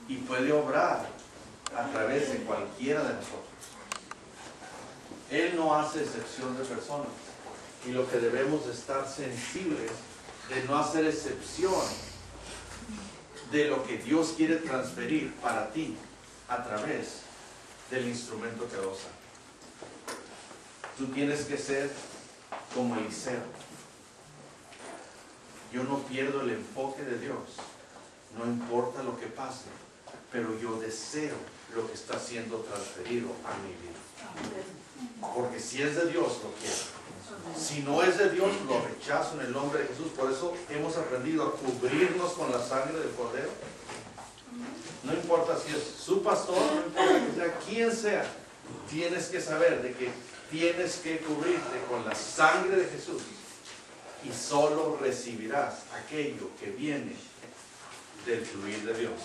y puede obrar a través de cualquiera de nosotros. Él no hace excepción de personas, y lo que debemos de estar sensibles de no hacer excepción de lo que Dios quiere transferir para ti a través del instrumento que usa. Tú tienes que ser como Eliseo. Yo no pierdo el enfoque de Dios, no importa lo que pase, pero yo deseo lo que está siendo transferido a mi vida. Porque si es de Dios, lo quiero. Si no es de Dios, lo rechazo en el nombre de Jesús. Por eso hemos aprendido a cubrirnos con la sangre del Cordero. No importa si es su pastor, no importa que sea quien sea, tienes que saber de que tienes que cubrirte con la sangre de Jesús, y solo recibirás aquello que viene del fluir de Dios,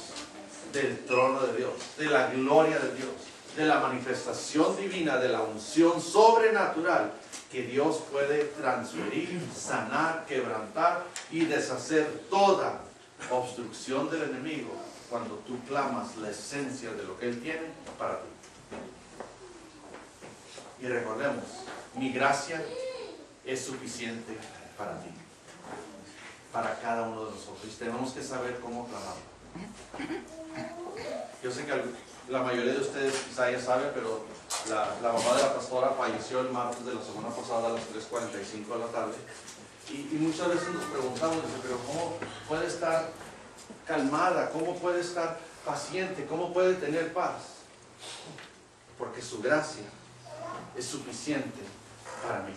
del trono de Dios, de la gloria de Dios, de la manifestación divina, de la unción sobrenatural que Dios puede transferir, sanar, quebrantar y deshacer toda obstrucción del enemigo cuando tú clamas la esencia de lo que Él tiene para ti. Y recordemos, mi gracia es suficiente para ti, para cada uno de nosotros, y tenemos que saber cómo clamarlo. Yo sé que la mayoría de ustedes quizá ya saben, pero la mamá de la pastora falleció el martes de la semana pasada a las 3:45 de la tarde, y muchas veces nos preguntamos, pero ¿cómo puede estar calmada? ¿Cómo puede estar paciente? ¿Cómo puede tener paz? Porque su gracia es suficiente para mí.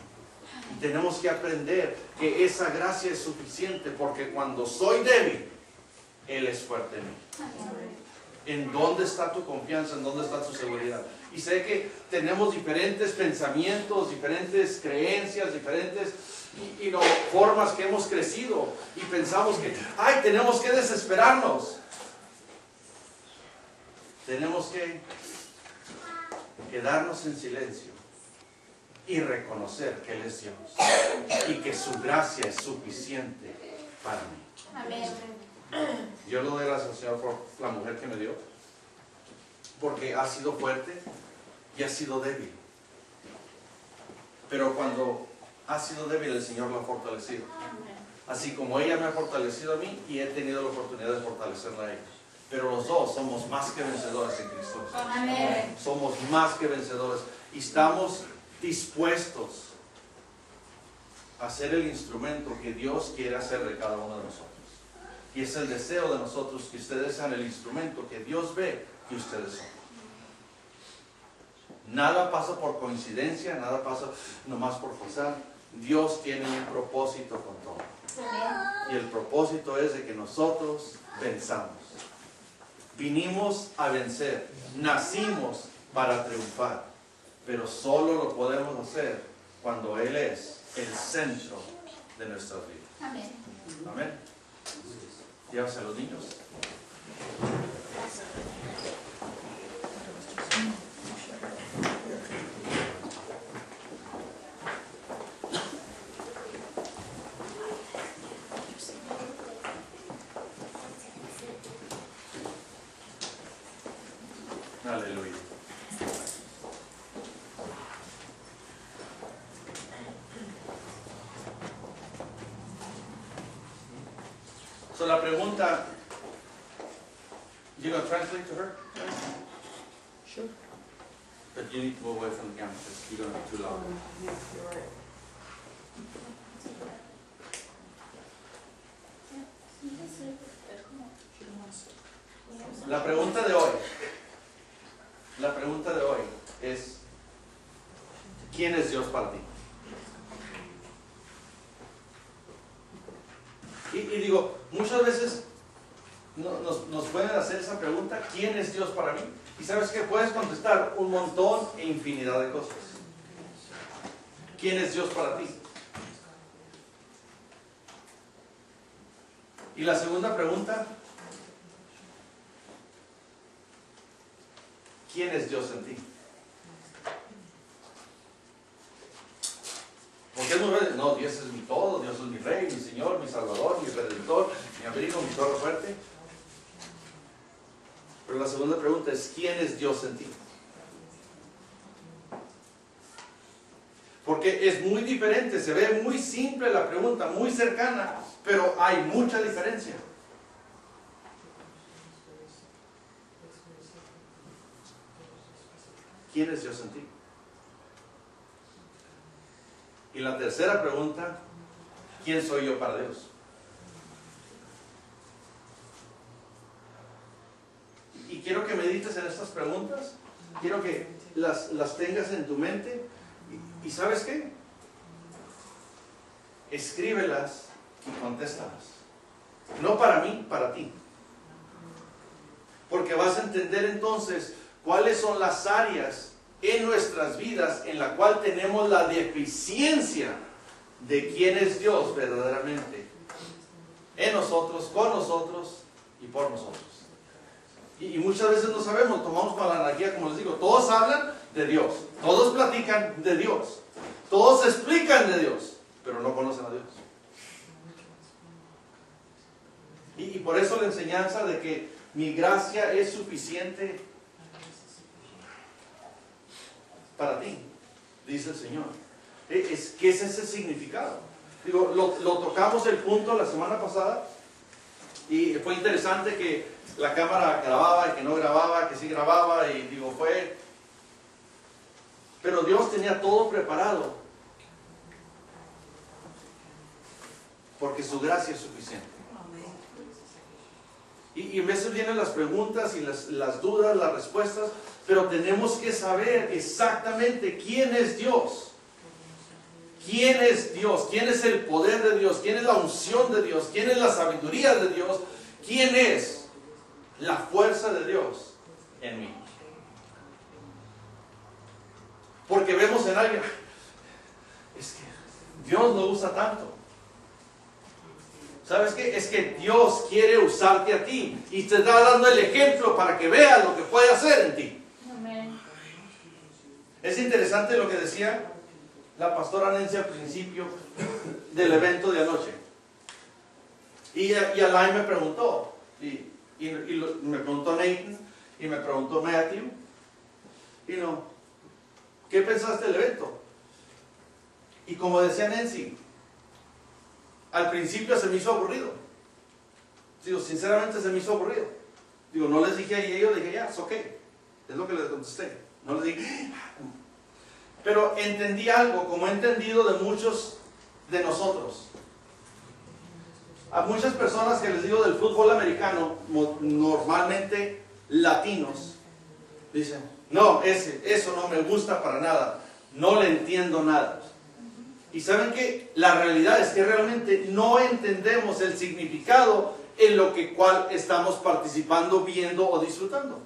Y tenemos que aprender que esa gracia es suficiente, porque cuando soy débil, Él es fuerte en mí. ¿En dónde está tu confianza? ¿En dónde está tu seguridad? Y sé que tenemos diferentes pensamientos, diferentes creencias, diferentes formas que hemos crecido, y pensamos que, ay, tenemos que desesperarnos. Tenemos que quedarnos en silencio y reconocer que Él es Dios y que su gracia es suficiente para mí. Amén. Yo le doy gracias al Señor por la mujer que me dio, porque ha sido fuerte y ha sido débil, pero cuando ha sido débil, el Señor la ha fortalecido, así como ella me ha fortalecido a mí, y he tenido la oportunidad de fortalecerla a ella. Pero los dos somos más que vencedores en Cristo. Amén. Somos más que vencedores, y estamos dispuestos a ser el instrumento que Dios quiere hacer de cada uno de nosotros. Y es el deseo de nosotros que ustedes sean el instrumento que Dios ve que ustedes son. Nada pasa por coincidencia, nada pasa nomás por forzar. Dios tiene un propósito con todo. Y el propósito es de que nosotros venzamos. Vinimos a vencer, nacimos para triunfar, pero solo lo podemos hacer cuando Él es el centro de nuestras vidas. Amén. Amén. Llévase a los niños. Aleluya. So la pregunta, you gonna translate to her? Sure. But you need to move away from the camera because you're gonna be too loud. Yeah, you're right. La pregunta de hoy es, ¿quién es Dios para ti? Y digo, muchas veces nos pueden hacer esa pregunta, ¿quién es Dios para mí? Y sabes que puedes contestar un montón e infinidad de cosas. ¿Quién es Dios para ti? Y la segunda pregunta, ¿quién es Dios en ti? Porque es muy bueno, no, Dios es mi todo, Dios es mi Rey, mi Señor, mi Salvador, mi Redentor, mi abrigo, mi torre fuerte. Pero la segunda pregunta es, ¿quién es Dios en ti? Porque es muy diferente, se ve muy simple la pregunta, muy cercana, pero hay mucha diferencia. ¿Quién es Dios en ti? Y la tercera pregunta, ¿quién soy yo para Dios? Y quiero que medites en estas preguntas, quiero que las tengas en tu mente. ¿Y sabes qué? Escríbelas y contéstalas. No para mí, para ti. Porque vas a entender entonces cuáles son las áreas en nuestras vidas en la cual tenemos la deficiencia de quién es Dios verdaderamente. En nosotros, con nosotros y por nosotros. Y muchas veces no sabemos, tomamos para la anarquía, como les digo, todos hablan de Dios, todos platican de Dios, todos explican de Dios, pero no conocen a Dios. Y por eso la enseñanza de que mi gracia es suficiente para ti, dice el Señor. ¿Qué es ese significado? Digo, lo tocamos el punto la semana pasada y fue interesante que la cámara grababa y que no grababa, que sí grababa, y digo, pero Dios tenía todo preparado porque su gracia es suficiente. Y en veces vienen las preguntas y las dudas, las respuestas, pero tenemos que saber exactamente quién es Dios. ¿Quién es Dios? ¿Quién es el poder de Dios? ¿Quién es la unción de Dios? ¿Quién es la sabiduría de Dios? ¿Quién es la fuerza de Dios en mí? Porque vemos en alguien, es que Dios lo usa tanto. ¿Sabes qué? Es que Dios quiere usarte a ti y te está dando el ejemplo para que veas lo que puede hacer en ti. Amén. Es interesante lo que decía la pastora Nancy al principio del evento de anoche. Y Alain me preguntó, y me preguntó Nathan, y me preguntó Matthew, ¿qué pensaste del evento? Y como decía Nancy, al principio se me hizo aburrido. Digo, sinceramente se me hizo aburrido. Digo, no les dije a ellos, dije, ya, es ok. Es lo que les contesté. No les dije, pero entendí algo, como he entendido de muchos de nosotros. A muchas personas que les digo del fútbol americano, normalmente latinos, dicen, no, eso no me gusta para nada, no le entiendo nada. Y saben que la realidad es que realmente no entendemos el significado en lo que cual estamos participando, viendo o disfrutando.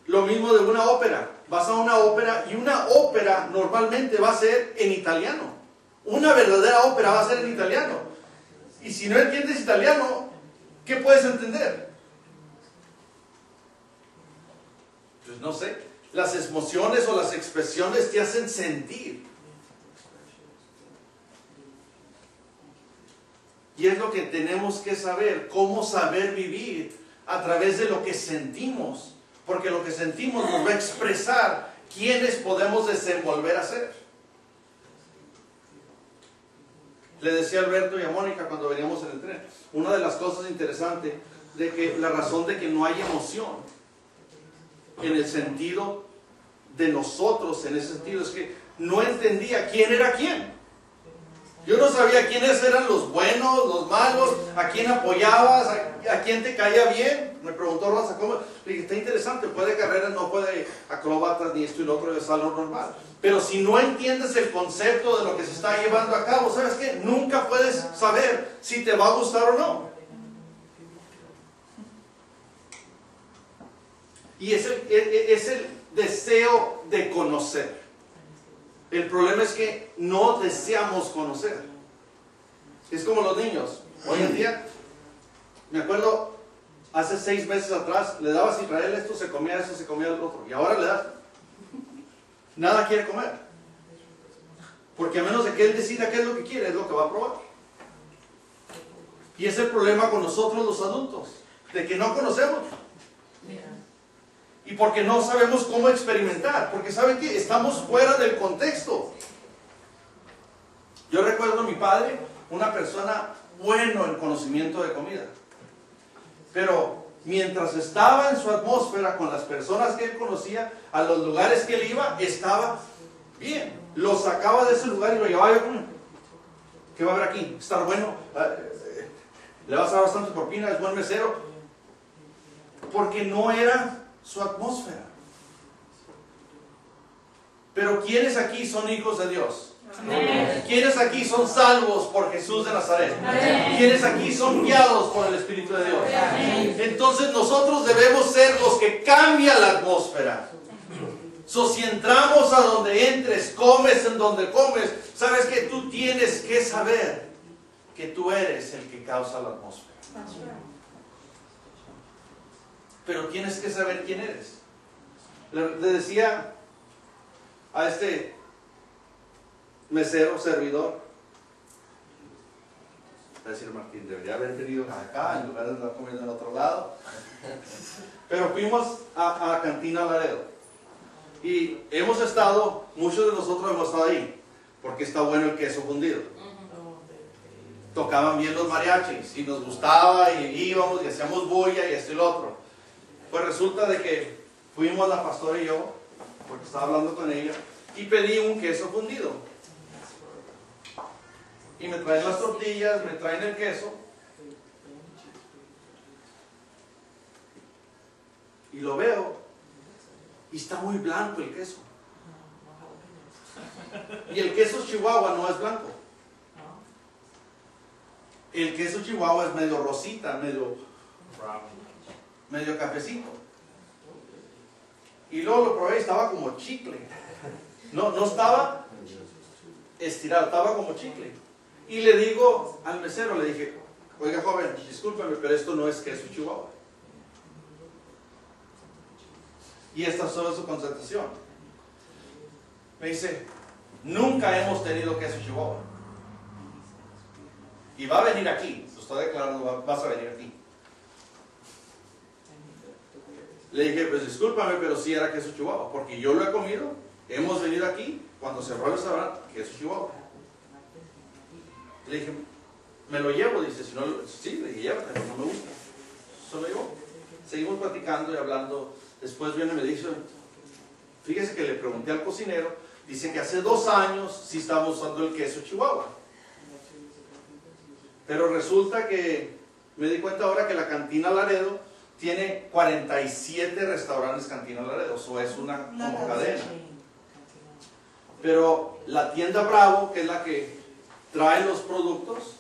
Lo mismo de una ópera. Vas a una ópera y una ópera normalmente va a ser en italiano. Una verdadera ópera va a ser en italiano. Y si no entiendes italiano, ¿qué puedes entender? Pues no sé. Las emociones o las expresiones te hacen sentir. Y es lo que tenemos que saber, cómo saber vivir a través de lo que sentimos. Porque lo que sentimos nos va a expresar quiénes podemos desenvolver a ser. Le decía a Alberto y a Mónica cuando veníamos en el tren, una de las cosas interesantes de que la razón de que no hay emoción en el sentido de nosotros, en ese sentido, es que no entendía quién era quién. Yo no sabía quiénes eran los buenos, los malos, a quién apoyabas, a quién te caía bien. Me preguntó Rosa, ¿cómo? Le dije, está interesante, puede carreras, no puede acrobatas, ni esto y lo otro, es algo normal. Pero si no entiendes el concepto de lo que se está llevando a cabo, ¿sabes qué? Nunca puedes saber si te va a gustar o no. Y es el deseo de conocer. El problema es que no deseamos conocer. Es como los niños. Hoy en día, me acuerdo, hace 6 meses atrás, le dabas a Israel esto, se comía eso, se comía el otro. Y ahora le das. Nada quiere comer. Porque a menos de que él decida qué es lo que quiere, es lo que va a probar. Y es el problema con nosotros los adultos. de que no conocemos. Y porque no sabemos cómo experimentar. Porque ¿saben qué? Estamos fuera del contexto. Yo recuerdo a mi padre, una persona bueno en conocimiento de comida. Pero mientras estaba en su atmósfera con las personas que él conocía, a los lugares que él iba, estaba bien. Lo sacaba de ese lugar y lo llevaba. ¿Qué va a haber aquí? Estar bueno. Le vas a dar bastante propina, es buen mesero. Porque no era su atmósfera. Pero ¿quiénes aquí son hijos de Dios? Amén. ¿Quiénes aquí son salvos por Jesús de Nazaret? Amén. ¿Quiénes aquí son guiados por el Espíritu de Dios? Amén. Entonces nosotros debemos ser los que cambian la atmósfera. Si entramos a donde entres, comes en donde comes, sabes que tú tienes que saber que tú eres el que causa la atmósfera. Pero tienes que saber quién eres. Le decía a este mesero, servidor, va a decir Martín, debería haber venido acá en lugar de estar comiendo en otro lado. Pero fuimos a Cantina Laredo y hemos estado, muchos de nosotros hemos estado ahí porque está bueno el queso fundido. Tocaban bien los mariachis y nos gustaba y íbamos y hacíamos bulla y esto y lo otro. Pues resulta de que fuimos la pastora y yo, porque estaba hablando con ella, y pedí un queso fundido. Y me traen las tortillas, me traen el queso. Y lo veo, y está muy blanco el queso. Y el queso Chihuahua no es blanco. El queso Chihuahua es medio rosita, medio cafecito. Y luego lo probé y estaba como chicle. No estaba estirado, estaba como chicle. Y le digo al mesero, le dije, oiga joven, discúlpeme, pero esto no es queso Chihuahua. Y esta es toda su constatación. Me dice, nunca hemos tenido queso Chihuahua. Y va a venir aquí, lo estoy declarando, vas a venir aquí. Le dije, pues discúlpame, pero sí era queso Chihuahua, porque yo lo he comido, hemos venido aquí, cuando cerró el restaurante, queso Chihuahua. Le dije, me lo llevo, dice, si no, sí, le dije, llévate, no me gusta. Se lo llevó. Seguimos platicando y hablando, después viene y me dice, fíjese que le pregunté al cocinero, dice que hace 2 años sí estábamos usando el queso Chihuahua. Pero resulta que me di cuenta ahora que la Cantina Laredo tiene 47 restaurantes Cantina Laredo, o es una como cadena. Pero la tienda Bravo, que es la que trae los productos,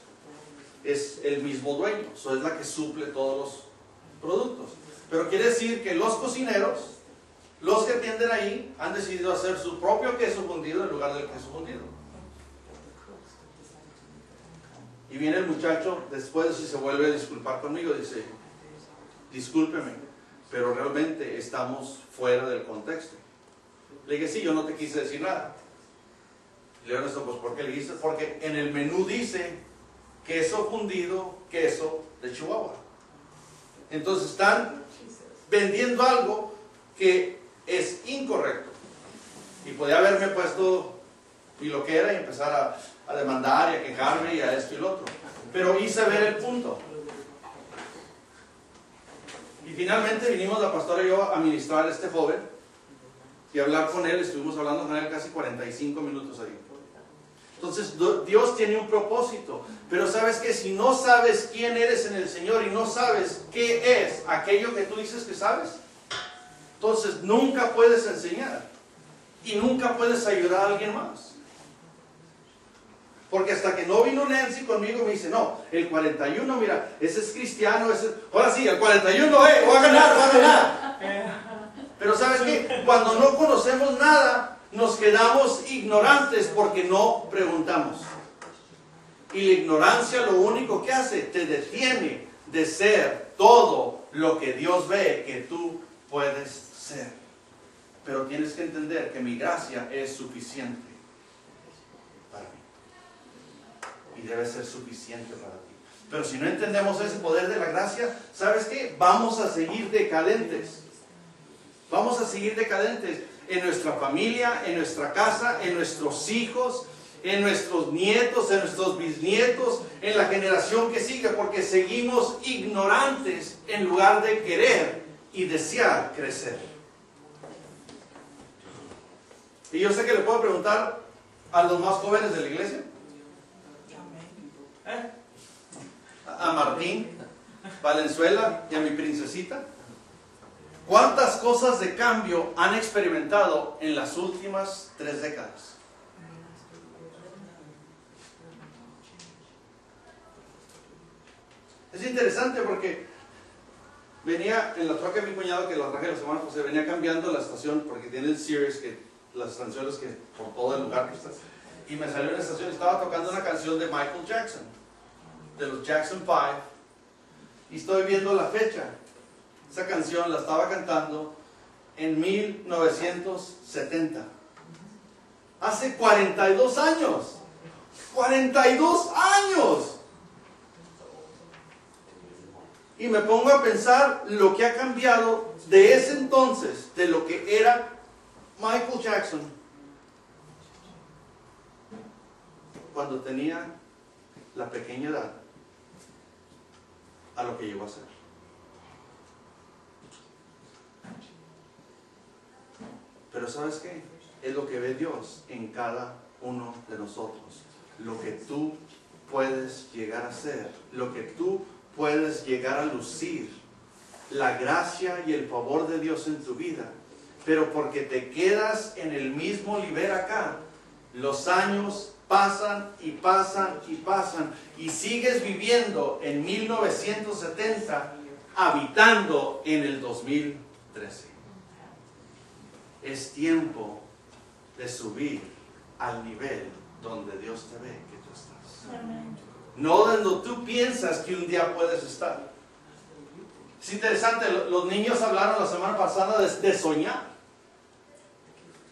es el mismo dueño, o es la que suple todos los productos. Pero quiere decir que los cocineros, los que atienden ahí, han decidido hacer su propio queso fundido en lugar del queso fundido. Y viene el muchacho después y se vuelve a disculpar conmigo, dice, discúlpeme, pero realmente estamos fuera del contexto. Le dije, sí, yo no te quise decir nada. Le digo, pues ¿por qué le dices? Porque en el menú dice queso fundido, queso de Chihuahua. Entonces están vendiendo algo que es incorrecto. Y podía haberme puesto y lo que era y empezar a demandar y a quejarme y a esto y lo otro. Pero hice ver el punto. Y finalmente vinimos la pastora y yo a ministrar a este joven y hablar con él. Estuvimos hablando con él casi 45 minutos ahí. Entonces Dios tiene un propósito, pero sabes que si no sabes quién eres en el Señor y no sabes qué es aquello que tú dices que sabes, entonces nunca puedes enseñar y nunca puedes ayudar a alguien más. Porque hasta que no vino Nancy conmigo me dice, no, el 41, mira, ese es cristiano, ahora sí, el 41, va a ganar. Pero ¿sabes qué? Cuando no conocemos nada, nos quedamos ignorantes porque no preguntamos. Y la ignorancia lo único que hace, te detiene de ser todo lo que Dios ve que tú puedes ser. Pero tienes que entender que mi gracia es suficiente para mí. Y debe ser suficiente para ti. Pero si no entendemos ese poder de la gracia, ¿sabes qué? Vamos a seguir decadentes. Vamos a seguir decadentes en nuestra familia, en nuestra casa, en nuestros hijos, en nuestros nietos, en nuestros bisnietos, en la generación que sigue, porque seguimos ignorantes en lugar de querer y desear crecer. Y yo sé que le puedo preguntar a los más jóvenes de la iglesia, a Martín Valenzuela y a mi princesita, ¿cuántas cosas de cambio han experimentado en las últimas 3 décadas? Es interesante porque venía en la troca de mi cuñado, que la traje la semana, pues se venía cambiando la estación, porque tiene el Sears, que las estaciones que por todo el lugar que está, y me salió en la estación y estaba tocando una canción de Michael Jackson, de los Jackson 5, y estoy viendo la fecha. Esa canción la estaba cantando en 1970, hace 42 años. 42 años. Y me pongo a pensar lo que ha cambiado de ese entonces, de lo que era Michael Jackson cuando tenía la pequeña edad, a lo que llegó a ser. Pero ¿sabes qué? Es lo que ve Dios en cada uno de nosotros. Lo que tú puedes llegar a ser, lo que tú puedes llegar a lucir, la gracia y el favor de Dios en tu vida. Pero porque te quedas en el mismo nivel acá, los años pasan y pasan y pasan, y sigues viviendo en 1970, habitando en el 2013. Es tiempo de subir al nivel donde Dios te ve que tú estás. No donde tú piensas que un día puedes estar. Es interesante, los niños hablaron la semana pasada de soñar.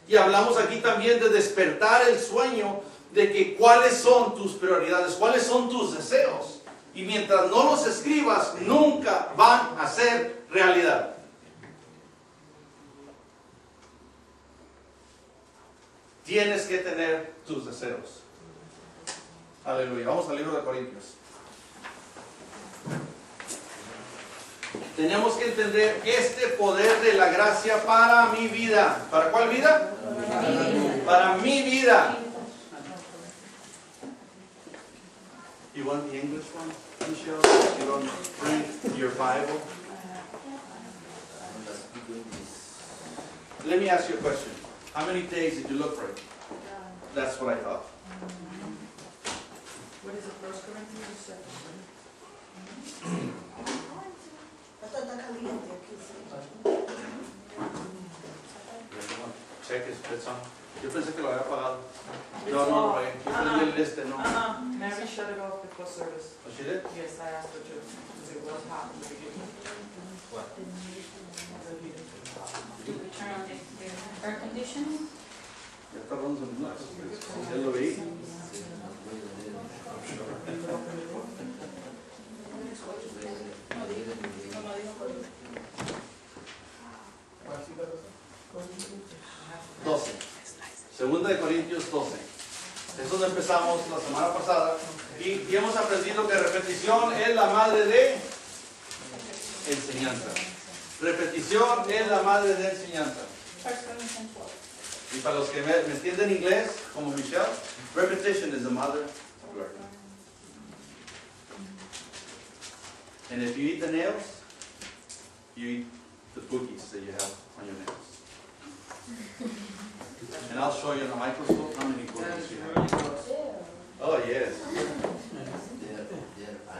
Y hablamos aquí también de despertar el sueño, de que cuáles son tus prioridades, cuáles son tus deseos. Y mientras no los escribas, nunca van a ser realidad. Tienes que tener tus deseos. Aleluya. Vamos al libro de Corintios. Tenemos que entender este poder de la gracia para mi vida. ¿Para cuál vida? Para mi vida. You want the English one, Michelle? You don't read your Bible? Let me ask you a question. How many days did you look for it? That's what I thought. What is it, 1 Corinthians 7? Check it's on. Yo pensé que lo había apagado. No, no, yo prendí el no. Mary shut it off before service. Oh, she did? Yes, I asked her to, because it was hot in the beginning. What? Do we turn on the air conditioning? Ya está dando un más. Ya lo vi. Segunda de Corintios 12. Es donde empezamos la semana pasada. Y hemos aprendido que repetición es la madre de enseñanza. Repetición es la madre de enseñanza. Y para los que me entienden inglés, como Michelle, repetition is the mother of learning. And if you eat the nails, you eat the boogies that you have on your nails. And I'll show you on a microscope how many boogies you have. Oh yes. I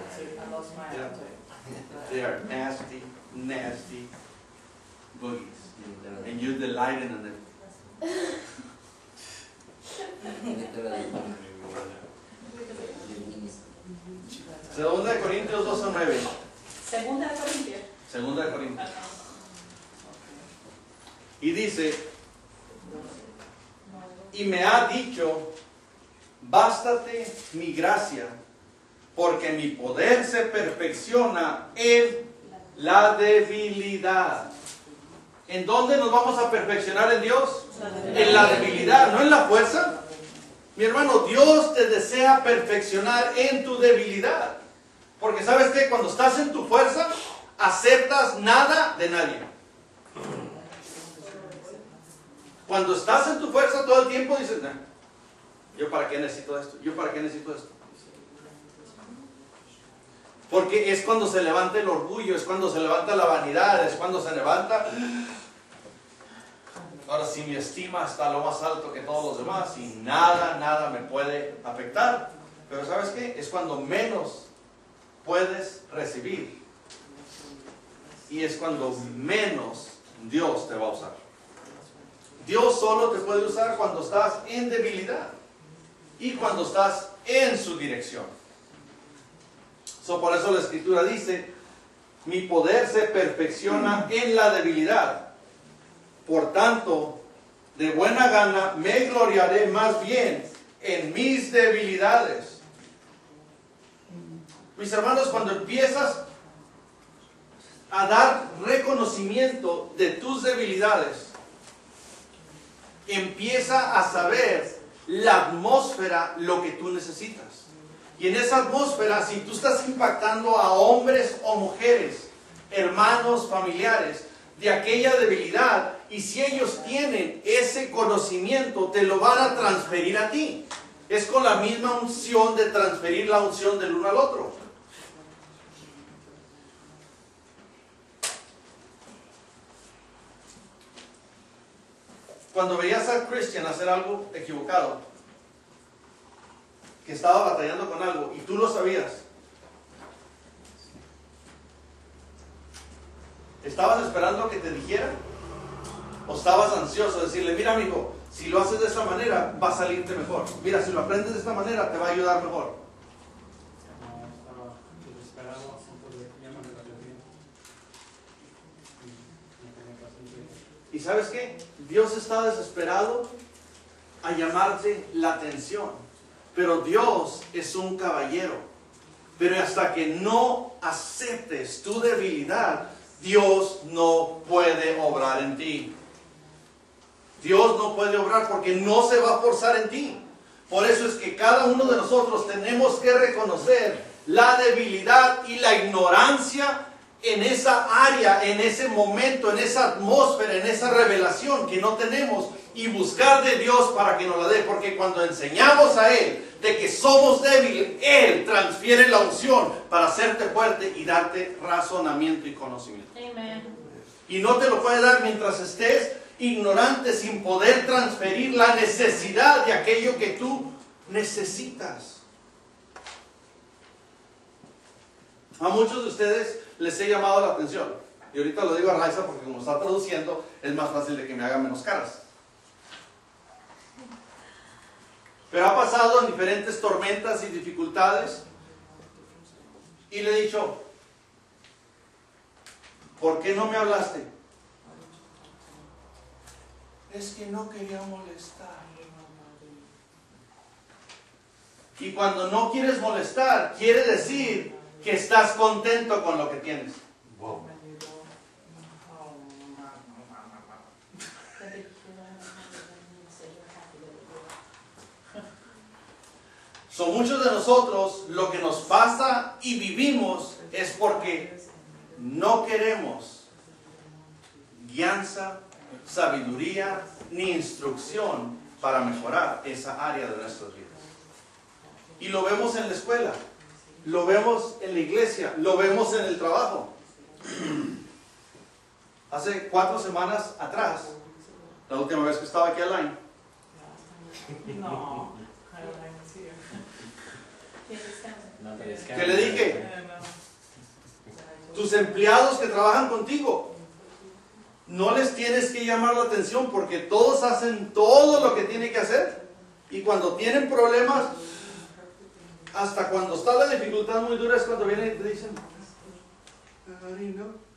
lost my Yeah. appetite. They are nasty, nasty boogies. And you delight in them. Segunda de Corintios 12:9. Segunda de Corintios. Segunda de Corintios. Y dice, y me ha dicho, bástate mi gracia, porque mi poder se perfecciona en la debilidad. ¿En dónde nos vamos a perfeccionar en Dios? En la debilidad, no en la fuerza. Mi hermano, Dios te desea perfeccionar en tu debilidad. Porque ¿sabes qué? Cuando estás en tu fuerza, aceptas nada de nadie. Cuando estás en tu fuerza todo el tiempo dices, nah, ¿yo para qué necesito esto? ¿Yo para qué necesito esto? Porque es cuando se levanta el orgullo, es cuando se levanta la vanidad, es cuando se levanta... Ahora sí, mi estima está lo más alto que todos los demás y nada me puede afectar. Pero ¿sabes qué? Es cuando menos puedes recibir. Y es cuando menos Dios te va a usar. Dios solo te puede usar cuando estás en debilidad y cuando estás en su dirección. Por eso la Escritura dice, mi poder se perfecciona en la debilidad. Por tanto, de buena gana me gloriaré más bien en mis debilidades. Mis hermanos, cuando empiezas a dar reconocimiento de tus debilidades, empieza a saber la atmósfera lo que tú necesitas. Y en esa atmósfera, si tú estás impactando a hombres o mujeres, hermanos, familiares, de aquella debilidad, y si ellos tienen ese conocimiento, te lo van a transferir a ti. Es con la misma unción de transferir la unción del uno al otro. Cuando veías a Christian hacer algo equivocado, que estaba batallando con algo, y tú lo sabías, ¿estabas esperando que te dijera? ¿O estabas ansioso de decirle, mira amigo, si lo haces de esta manera, va a salirte mejor? Mira, si lo aprendes de esta manera, te va a ayudar mejor. No, estaba desesperado, entonces ya me arrepentí. ¿Y sabes qué? Dios está desesperado a llamarte la atención. Pero Dios es un caballero. Pero hasta que no aceptes tu debilidad, Dios no puede obrar en ti. Dios no puede obrar porque no se va a forzar en ti. Por eso es que cada uno de nosotros tenemos que reconocer la debilidad y la ignorancia en esa área, en ese momento, en esa atmósfera, en esa revelación que no tenemos, y buscar de Dios para que nos la dé. Porque cuando enseñamos a Él de que somos débiles, Él transfiere la unción para hacerte fuerte y darte razonamiento y conocimiento. Amen. Y no te lo puede dar mientras estés ignorante, sin poder transferir la necesidad de aquello que tú necesitas. A muchos de ustedes les he llamado la atención. Y ahorita lo digo a Raiza porque como está traduciendo, es más fácil de que me haga menos caras. Pero ha pasado en diferentes tormentas y dificultades. Y le he dicho, ¿por qué no me hablaste? Es que no quería molestar. Y cuando no quieres molestar, quiere decir que estás contento con lo que tienes. Wow. Son muchos de nosotros, lo que nos pasa y vivimos es porque no queremos guianza, sabiduría ni instrucción para mejorar esa área de nuestras vidas. Y lo vemos en la escuela, lo vemos en la iglesia, lo vemos en el trabajo. Hace 4 semanas atrás, la última vez que estaba aquí online, No, Caroline was here. ¿qué le dije? Tus empleados que trabajan contigo, no les tienes que llamar la atención porque todos hacen todo lo que tienen que hacer. Y cuando tienen problemas, hasta cuando está la dificultad muy dura, es cuando vienen y te dicen, no.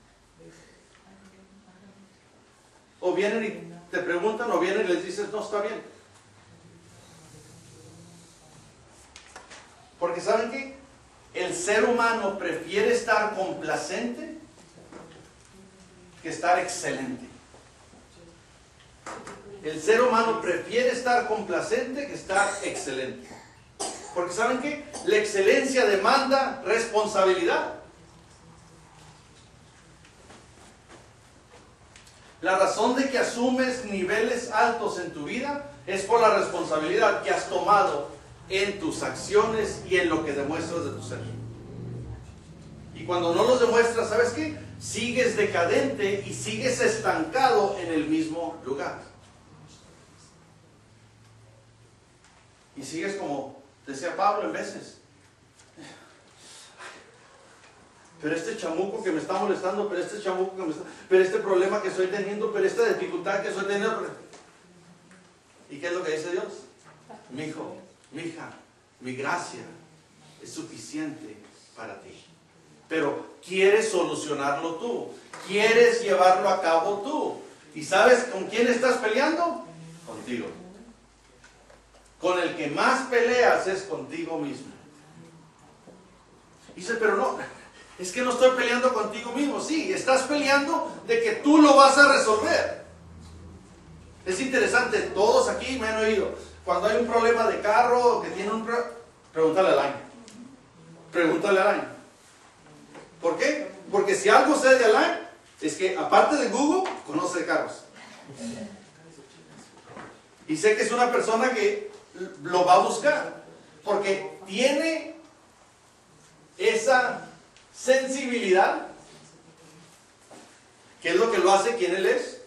O vienen y te preguntan, o vienen y les dices, no, está bien. Porque ¿saben qué? el ser humano prefiere estar complacente que estar excelente. El ser humano prefiere estar complacente que estar excelente. Porque ¿saben qué? La excelencia demanda responsabilidad. La razón de que asumes niveles altos en tu vida es por la responsabilidad que has tomado en tus acciones y en lo que demuestras de tu ser. Y cuando no los demuestras, ¿sabes qué? Sigues decadente y sigues estancado en el mismo lugar. Y sigues como decía Pablo en veces. Pero este chamuco que me está molestando, pero este chamuco que me está... Pero este problema que estoy teniendo, pero esta dificultad que estoy teniendo... ¿Y qué es lo que dice Dios? Mi hijo, mi hija, mi gracia es suficiente para ti. Pero quieres solucionarlo tú. Quieres llevarlo a cabo tú. ¿Y sabes con quién estás peleando? Contigo. Con el que más peleas es contigo mismo. Dice, pero no, es que no estoy peleando contigo mismo. Sí, estás peleando de que tú lo vas a resolver. Es interesante, todos aquí me han oído. Cuando hay un problema de carro, que tiene un problema, pregúntale al año. Pregúntale al año. ¿Por qué? Porque si algo sé de Alain, es que aparte de Google, conoce de carros. Y sé que es una persona que lo va a buscar, porque tiene esa sensibilidad, que es lo que lo hace quien él es,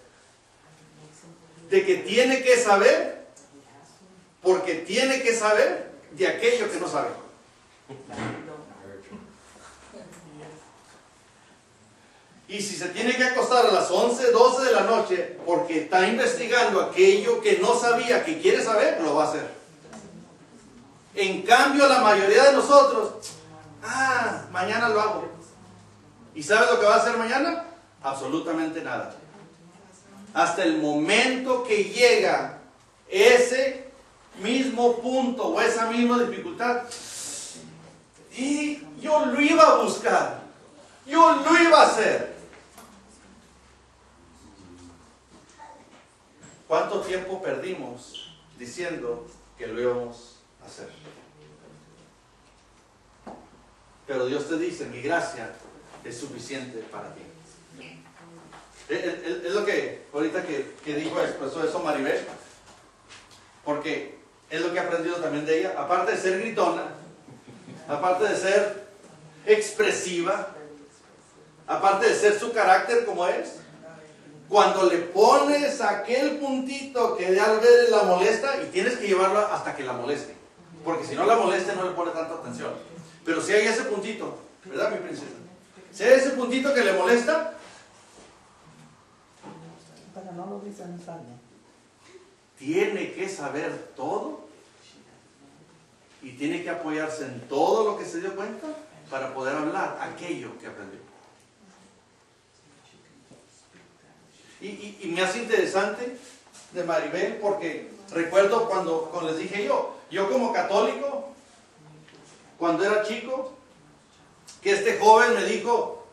de que tiene que saber, porque tiene que saber de aquello que no sabe. Y si se tiene que acostar a las 11, 12 de la noche porque está investigando aquello que no sabía, que quiere saber, lo va a hacer. En cambio, la mayoría de nosotros, mañana lo hago. ¿Y sabes lo que va a hacer mañana? Absolutamente nada. Hasta el momento que llega ese mismo punto o esa misma dificultad, y yo lo iba a buscar, yo lo iba a hacer. ¿Cuánto tiempo perdimos diciendo que lo íbamos a hacer? Pero Dios te dice, mi gracia es suficiente para ti. Es lo que ahorita que dijo, expresó eso Maribel, porque es lo que he aprendido también de ella. Aparte de ser gritona, aparte de ser expresiva, aparte de ser su carácter como es, cuando le pones aquel puntito que tal vez la molesta, y tienes que llevarlo hasta que la moleste, porque si no la moleste no le pone tanta atención. Pero si hay ese puntito, ¿verdad, mi princesa? Si hay ese puntito que le molesta, Pero no lo dice en España. tiene que saber todo y tiene que apoyarse en todo lo que se dio cuenta para poder hablar aquello que aprendió. Y me hace interesante de Maribel, porque recuerdo cuando les dije yo como católico, cuando era chico, que este joven me dijo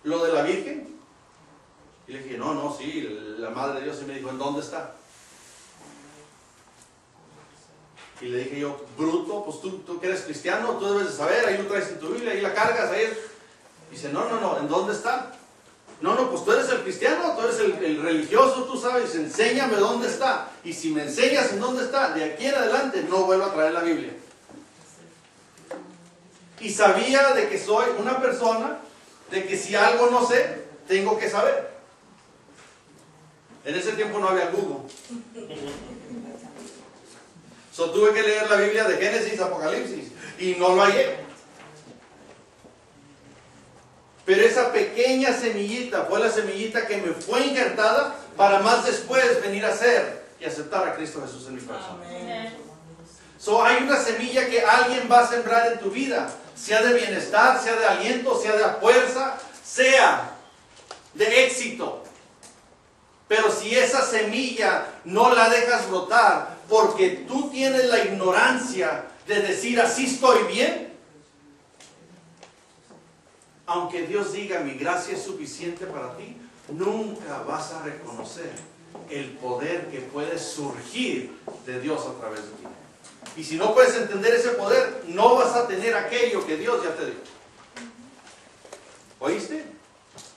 lo de la Virgen. Y le dije, no, sí, la Madre de Dios. Y me dijo, ¿en dónde está? Y le dije yo, bruto, pues tú que eres cristiano, tú debes de saber, ahí lo traes en tu Biblia, ahí la cargas, ahí. Dice, no, ¿en dónde está? No, pues tú eres el cristiano, tú eres el religioso, tú sabes. Dice, enséñame dónde está. Y si me enseñas en dónde está, de aquí en adelante no vuelvo a traer la Biblia. Y sabía de que soy una persona, de que si algo no sé, tengo que saber. En ese tiempo no había Google. Tuve que leer la Biblia de Génesis, Apocalipsis, y no lo hallé. Pero esa pequeña semillita fue la semillita que me fue injertada para más después venir a ser y aceptar a Cristo Jesús en mi corazón. Hay una semilla que alguien va a sembrar en tu vida, sea de bienestar, sea de aliento, sea de fuerza, sea de éxito. Pero si esa semilla no la dejas brotar, porque tú tienes la ignorancia de decir así estoy bien. Aunque Dios diga mi gracia es suficiente para ti, nunca vas a reconocer el poder que puede surgir de Dios a través de ti. Y si no puedes entender ese poder, no vas a tener aquello que Dios ya te dio. ¿Oíste?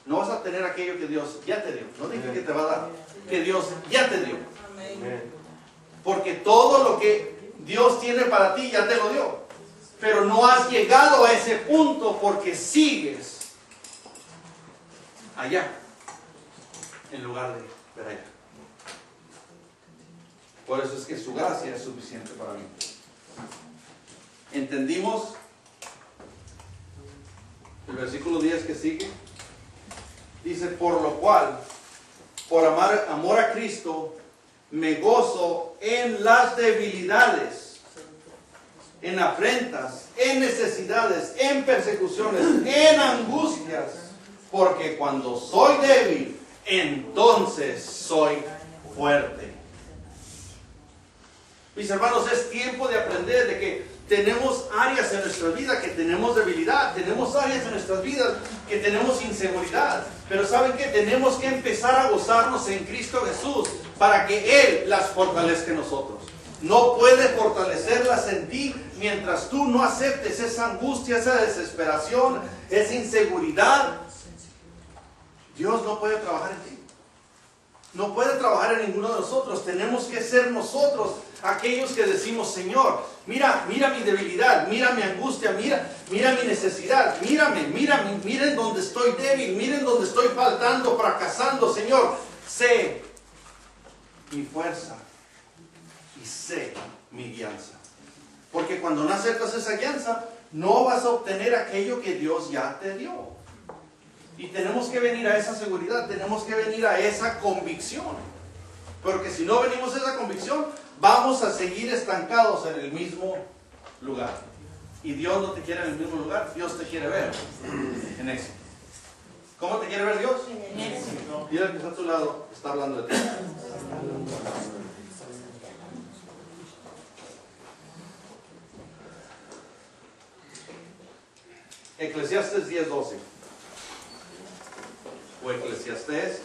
No vas a tener aquello que Dios ya te dio. No dije que te va a dar, que Dios ya te dio. Porque todo lo que Dios tiene para ti ya te lo dio. Pero no has llegado a ese punto porque sigues allá en lugar de ver allá. Por eso es que su gracia es suficiente para mí. ¿Entendimos el versículo 10 que sigue? Dice, por lo cual, por amor a Cristo, me gozo en las debilidades, en afrentas, en necesidades, en persecuciones, en angustias, porque cuando soy débil, entonces soy fuerte. Mis hermanos, es tiempo de aprender de que tenemos áreas en nuestra vida que tenemos debilidad, tenemos áreas en nuestras vidas que tenemos inseguridad, pero ¿saben qué? Tenemos que empezar a gozarnos en Cristo Jesús para que Él las fortalezca en nosotros. No puede fortalecerlas en ti mientras tú no aceptes esa angustia, esa desesperación, esa inseguridad. Dios no puede trabajar en ti. No puede trabajar en ninguno de nosotros. Tenemos que ser nosotros aquellos que decimos, Señor, mira mi debilidad, mira mi angustia, mira mi necesidad, miren donde estoy débil, miren donde estoy faltando, fracasando, Señor, sé mi fuerza y sé mi guianza. Porque cuando no aceptas esa guianza, no vas a obtener aquello que Dios ya te dio. Y tenemos que venir a esa seguridad, tenemos que venir a esa convicción. Porque si no venimos a esa convicción, vamos a seguir estancados en el mismo lugar. Y Dios no te quiere en el mismo lugar, Dios te quiere ver en éxito. ¿Cómo te quiere ver Dios? En éxito. Mira el que está a tu lado, está hablando de ti. Eclesiastes 10:12. O Eclesiastés,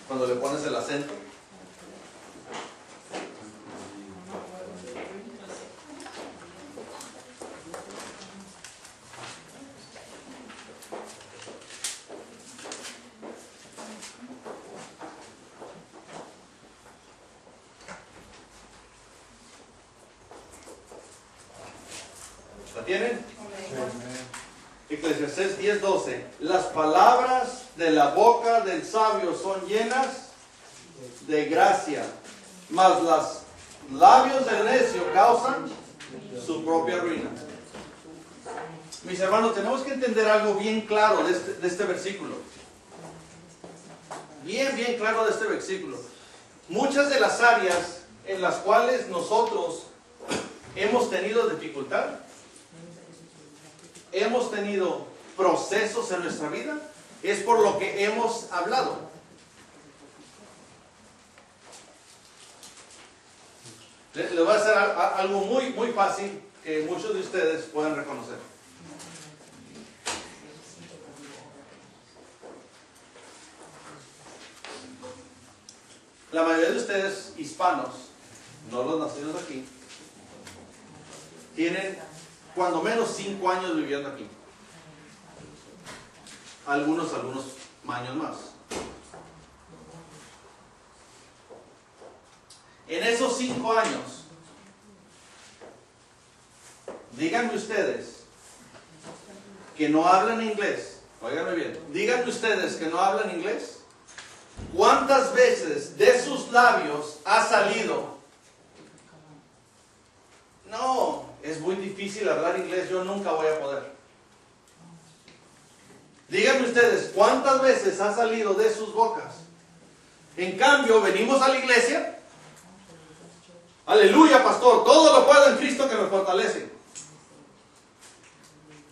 cuando le pones el acento. ¿La tienen? Eclesiastés 10:12. Las palabras de la boca del sabio son llenas de gracia, mas los labios del necio causan su propia ruina. Mis hermanos, tenemos que entender algo bien claro de este versículo. Bien claro de este versículo. Muchas de las áreas en las cuales nosotros hemos tenido dificultad, hemos tenido procesos en nuestra vida, es por lo que hemos hablado. Les voy a hacer algo muy fácil que muchos de ustedes pueden reconocer. La mayoría de ustedes hispanos, no los nacidos aquí, tienen cuando menos 5 años viviendo aquí. Algunos años más. En esos 5 años, díganme ustedes que no hablan inglés. Óiganme bien, díganme ustedes que no hablan inglés. ¿Cuántas veces de sus labios ha salido? No, es muy difícil hablar inglés, yo nunca voy a poder. Díganme ustedes, ¿cuántas veces ha salido de sus bocas? En cambio, venimos a la iglesia. Aleluya, pastor, todo lo puedo en Cristo que me fortalece.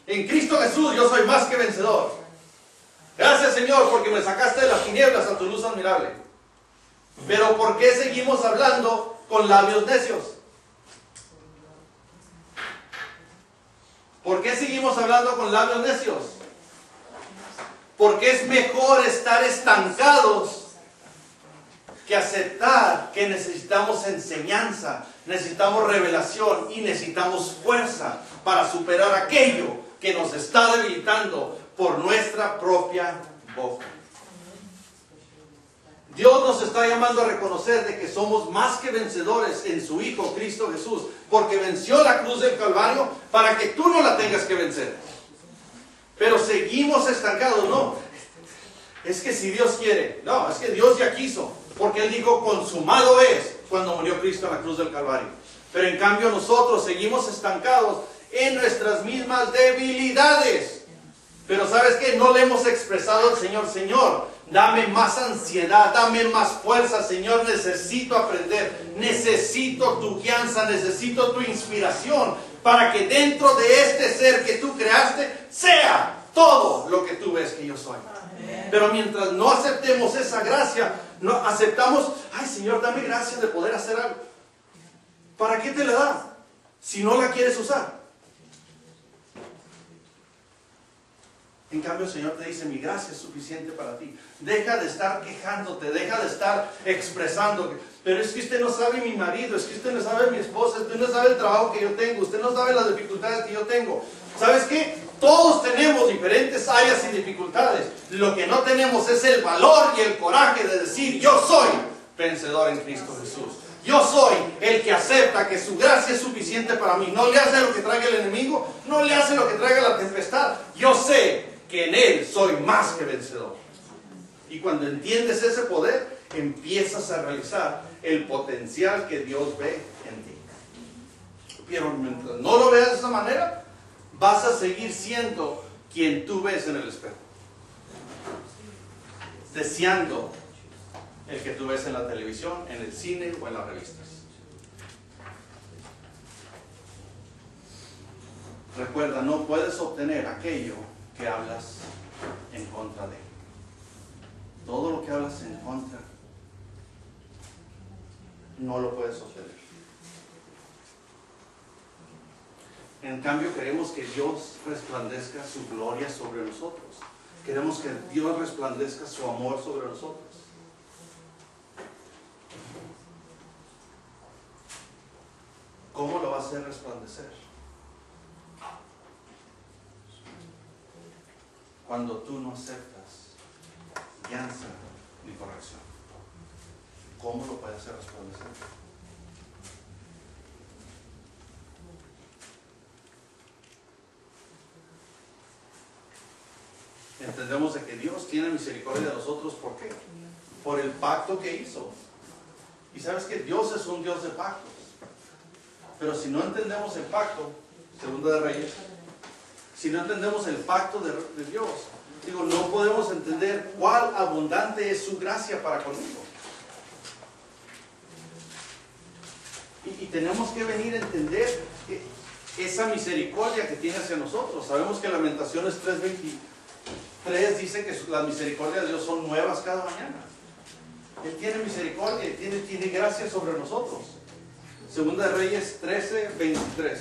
En Cristo Jesús yo soy más que vencedor. Gracias, Señor, porque me sacaste de las tinieblas a tu luz admirable. Pero ¿por qué seguimos hablando con labios necios? ¿Por qué seguimos hablando con labios necios? Porque es mejor estar estancados que aceptar que necesitamos enseñanza, necesitamos revelación y necesitamos fuerza para superar aquello que nos está debilitando por nuestra propia boca. Dios nos está llamando a reconocer de que somos más que vencedores en su Hijo Cristo Jesús, porque venció la cruz del Calvario para que tú no la tengas que vencer. Pero seguimos estancados, no. Es que si Dios quiere, no, es que Dios ya quiso, porque Él dijo consumado es cuando murió Cristo en la cruz del Calvario. Pero en cambio nosotros seguimos estancados en nuestras mismas debilidades. Pero ¿sabes qué? No le hemos expresado al Señor, Señor, dame más ansiedad, dame más fuerza, Señor, necesito aprender, necesito tu guianza, necesito tu inspiración, para que dentro de este ser que tú creaste, sea todo lo que tú ves que yo soy. Pero mientras no aceptemos esa gracia, no aceptamos, ay Señor, dame gracia de poder hacer algo. ¿Para qué te la da si no la quieres usar? En cambio el Señor te dice, mi gracia es suficiente para ti. Deja de estar quejándote, deja de estar expresando, pero es que usted no sabe mi marido, es que usted no sabe mi esposa, usted no sabe el trabajo que yo tengo, usted no sabe las dificultades que yo tengo. ¿Sabes qué? Todos tenemos diferentes áreas y dificultades. Lo que no tenemos es el valor y el coraje de decir, yo soy vencedor en Cristo Jesús. Yo soy el que acepta que su gracia es suficiente para mí. No le hace lo que traiga el enemigo, no le hace lo que traiga la tempestad. Yo sé que en Él soy más que vencedor. Y cuando entiendes ese poder, empiezas a realizar el potencial que Dios ve en ti. Pero mientras no lo veas de esa manera, vas a seguir siendo quien tú ves en el espejo. Deseando el que tú ves en la televisión, en el cine o en las revistas. Recuerda, no puedes obtener aquello que hablas en contra de. Todo lo que hablas en contra, no lo puedes obtener. En cambio, queremos que Dios resplandezca su gloria sobre nosotros. Queremos que Dios resplandezca su amor sobre nosotros. ¿Cómo lo va a hacer resplandecer? Cuando tú no aceptas guianza ni corrección. ¿Cómo lo puede hacer resplandecer? Entendemos de que Dios tiene misericordia de nosotros. ¿Por qué? Por el pacto que hizo. Y sabes que Dios es un Dios de pactos. Pero si no entendemos el pacto, Segunda de Reyes, si no entendemos el pacto de Dios, digo, no podemos entender cuál abundante es su gracia para conmigo. Y tenemos que venir a entender esa misericordia que tiene hacia nosotros. Sabemos que Lamentaciones 3:23 dice que las misericordias de Dios son nuevas cada mañana. Él tiene misericordia, tiene gracia sobre nosotros. Segunda de Reyes 13:23.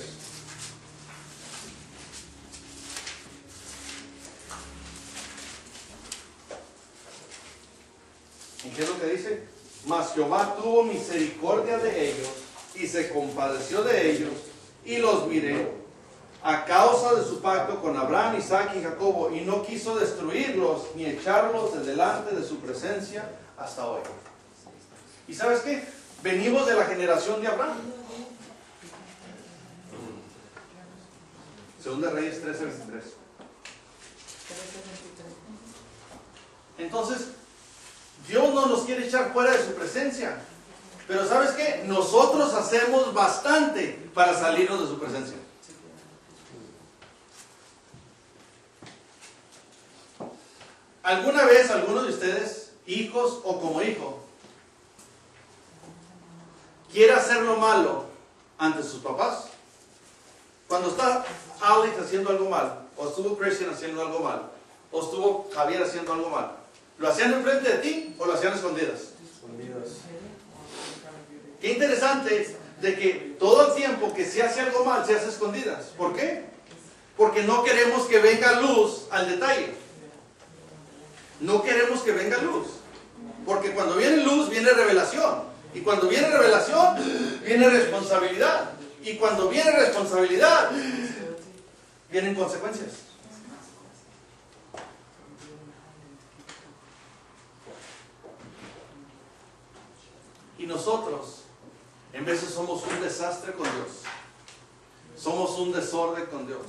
¿Y qué es lo que dice? Mas Jehová tuvo misericordia de ellos y se compadeció de ellos y los miré a causa de su pacto con Abraham, Isaac y Jacobo, y no quiso destruirlos ni echarlos de delante de su presencia hasta hoy. ¿Y sabes qué? Venimos de la generación de Abraham. Segunda Reyes 13:23. Entonces, Dios no nos quiere echar fuera de su presencia. Pero ¿sabes qué? Nosotros hacemos bastante para salirnos de su presencia. ¿Alguna vez alguno de ustedes, hijos o como hijo, quiere hacer lo malo ante sus papás? Cuando está Alex haciendo algo mal, o estuvo Christian haciendo algo mal, o estuvo Javier haciendo algo mal, ¿lo hacían enfrente de ti o lo hacían escondidas? Escondidas. Qué interesante de que todo el tiempo que se hace algo mal se hace escondidas. ¿Por qué? Porque no queremos que venga luz al detalle. No queremos que venga luz. Porque cuando viene luz, viene revelación. Y cuando viene revelación, viene responsabilidad. Y cuando viene responsabilidad, vienen consecuencias. Y nosotros, en veces somos un desastre con Dios. Somos un desorden con Dios.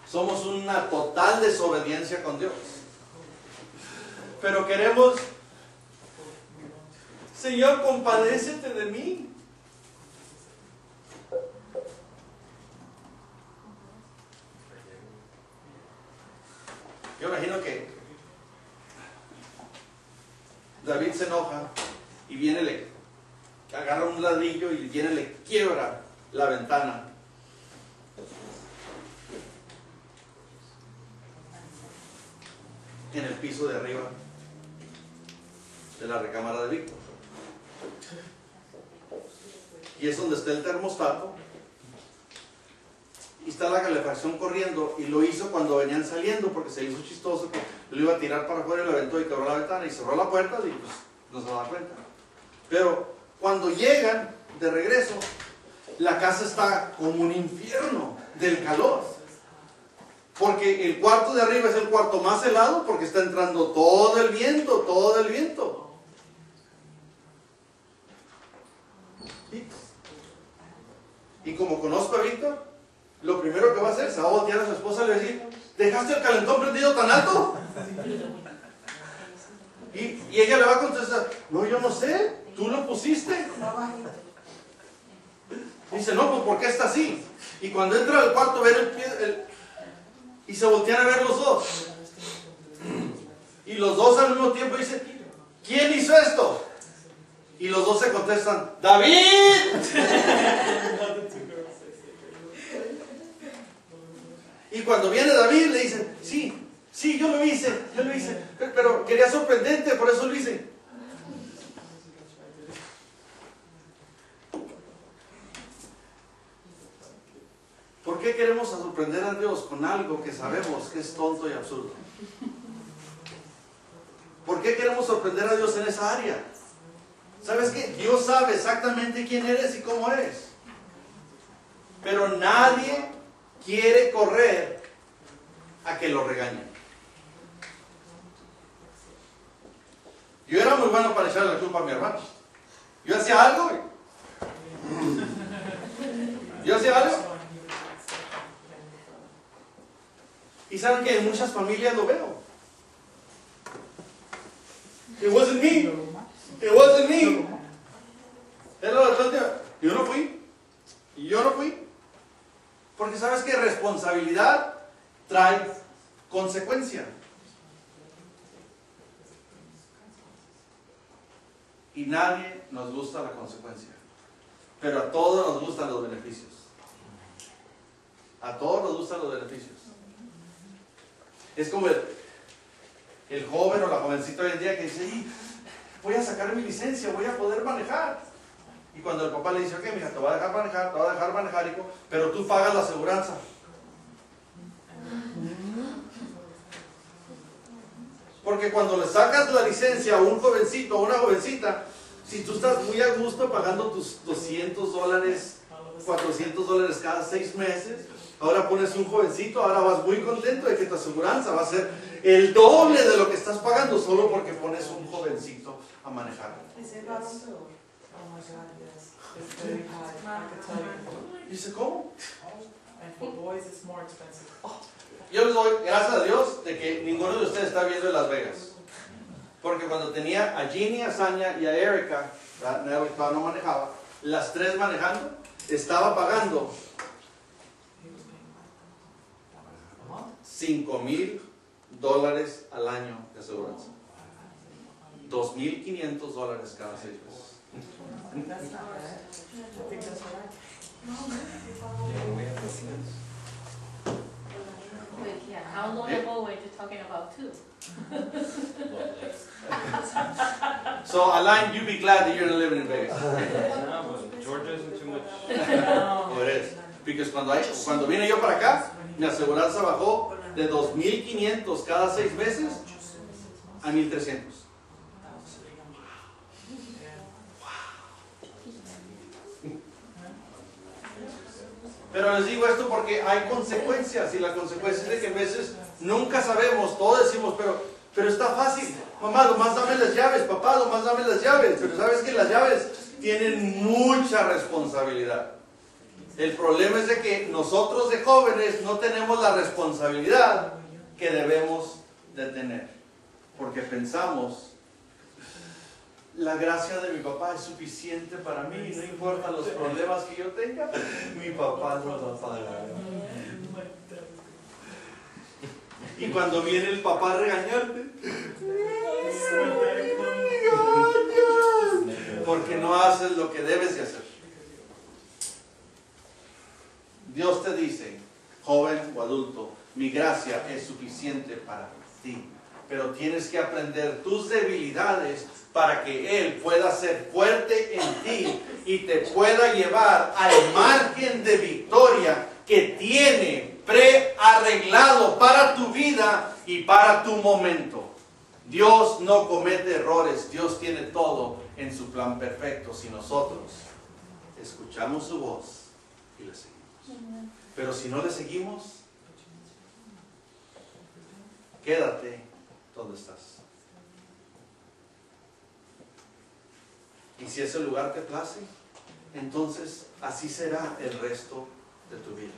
Somos una total desobediencia con Dios. Pero queremos, Señor, compadécete de mí. Yo imagino que David se enoja y viene, le agarra un ladrillo y viene, le quiebra la ventana. En el piso de arriba de la recámara de Víctor. Y es donde está el termostato. Y está la calefacción corriendo. Y lo hizo cuando venían saliendo porque se hizo chistoso que lo iba a tirar para afuera y lo aventó y quebró la ventana y cerró la puerta y pues no se da cuenta. Pero cuando llegan de regreso, la casa está como un infierno del calor. Porque el cuarto de arriba es el cuarto más helado porque está entrando todo el viento, todo el viento. Y como conozco a Víctor, lo primero que va a hacer, se va a voltear a su esposa y le va a decir, ¿dejaste el calentón prendido tan alto? Y ella le va a contestar, no, yo no sé, tú lo pusiste. Dice, no, pues ¿por qué está así? Y cuando entra al cuarto, ver el pie, y se voltean a ver los dos. Y los dos al mismo tiempo dicen, ¿quién hizo esto? Y los dos se contestan, ¡David! Y cuando viene David le dicen, sí, yo lo hice, pero quería sorprenderte, por eso lo hice. ¿Por qué queremos sorprender a Dios con algo que sabemos que es tonto y absurdo? ¿Por qué queremos sorprender a Dios en esa área? ¿Sabes qué? Dios sabe exactamente quién eres y cómo eres. Pero nadie quiere correr a que lo regañen. Yo era muy bueno para echarle la culpa a mi hermano. Yo hacía algo. Y saben que en muchas familias lo veo. It wasn't me. It wasn't me. Es lo de yo no fui. Y yo no fui. Porque sabes que responsabilidad trae consecuencia. Y nadie nos gusta la consecuencia. Pero a todos nos gustan los beneficios. A todos nos gustan los beneficios. Es como el joven o la jovencita hoy en día que dice, voy a sacar mi licencia, voy a poder manejar. Y cuando el papá le dice, ok, mija, te voy a dejar manejar, hijo, pero tú pagas la aseguranza. Porque cuando le sacas la licencia a un jovencito o una jovencita, si tú estás muy a gusto pagando tus $200, $400 cada 6 meses, ahora pones un jovencito, ahora vas muy contento de que tu aseguranza va a ser el doble de lo que estás pagando solo porque pones un jovencito a manejar. Oh my God, yes. It's very high, I can tell you. Dice, ¿cómo? And for boys it's more expensive. Yo les doy gracias a Dios de que ninguno de ustedes está viendo en Las Vegas. Porque cuando tenía a Ginny, a Sanya y a Erika, Natalie todavía no manejaba, las tres manejando, estaba pagando $5,000 al año de aseguranza. $2,500 cada 6 meses. That's not bad. I think that's right. Yeah, how long ago were you talking about too? So, Alain, you be glad that you're not living in Vegas. No, but Georgia isn't too much. Oh, it is. Porque cuando vine yo para acá, mi aseguranza bajó de 2.500 cada 6 meses a 1.300. Pero les digo esto porque hay consecuencias, y la consecuencia es de que a veces nunca sabemos, todos decimos, pero está fácil, mamá, nomás dame las llaves, papá, nomás dame las llaves, pero sabes que las llaves tienen mucha responsabilidad. El problema es de que nosotros de jóvenes no tenemos la responsabilidad que debemos de tener, porque pensamos, la gracia de mi papá es suficiente para mí, no importa los problemas que yo tenga, mi papá no va a pagar. Y cuando viene el papá a regañarte, porque no haces lo que debes de hacer. Dios te dice, joven o adulto, mi gracia es suficiente para ti, pero tienes que aprender tus debilidades para que Él pueda ser fuerte en ti y te pueda llevar al margen de victoria que tiene prearreglado para tu vida y para tu momento. Dios no comete errores, Dios tiene todo en su plan perfecto si nosotros escuchamos su voz y le seguimos. Pero si no le seguimos, quédate donde estás. Y si ese lugar te place, entonces así será el resto de tu vida.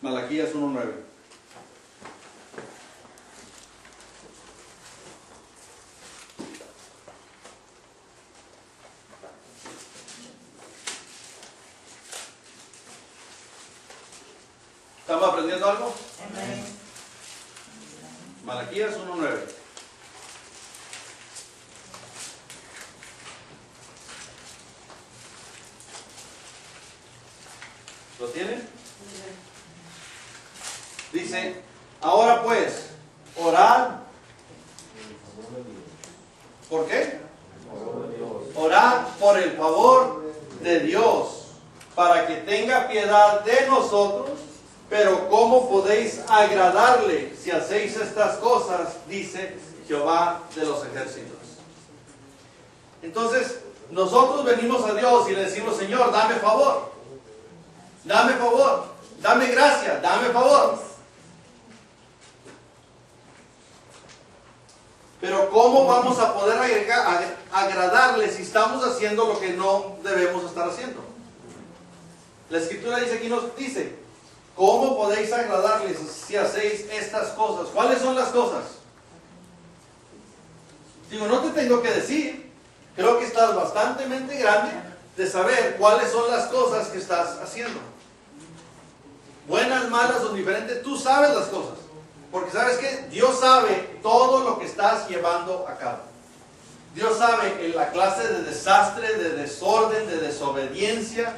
Malaquías 1:9. ¿Estamos aprendiendo algo? Amén. Malaquías 1:9. ¿Lo tienen? Dice, ahora pues, orad. ¿Por qué? Orad por el favor de Dios, para que tenga piedad de nosotros. Pero ¿cómo podéis agradarle si hacéis estas cosas? Dice Jehová de los ejércitos. Entonces, nosotros venimos a Dios y le decimos, Señor, dame favor. Dame favor. Dame gracia. Dame favor. Pero ¿cómo vamos a poder agradarle si estamos haciendo lo que no debemos estar haciendo? La Escritura dice, aquí nos dice, ¿cómo podéis agradarles si hacéis estas cosas? ¿Cuáles son las cosas? Digo, no te tengo que decir. Creo que estás bastante grande de saber cuáles son las cosas que estás haciendo. Buenas, malas o diferentes, tú sabes las cosas. Porque sabes que Dios sabe todo lo que estás llevando a cabo. Dios sabe en la clase de desastre, de desorden, de desobediencia,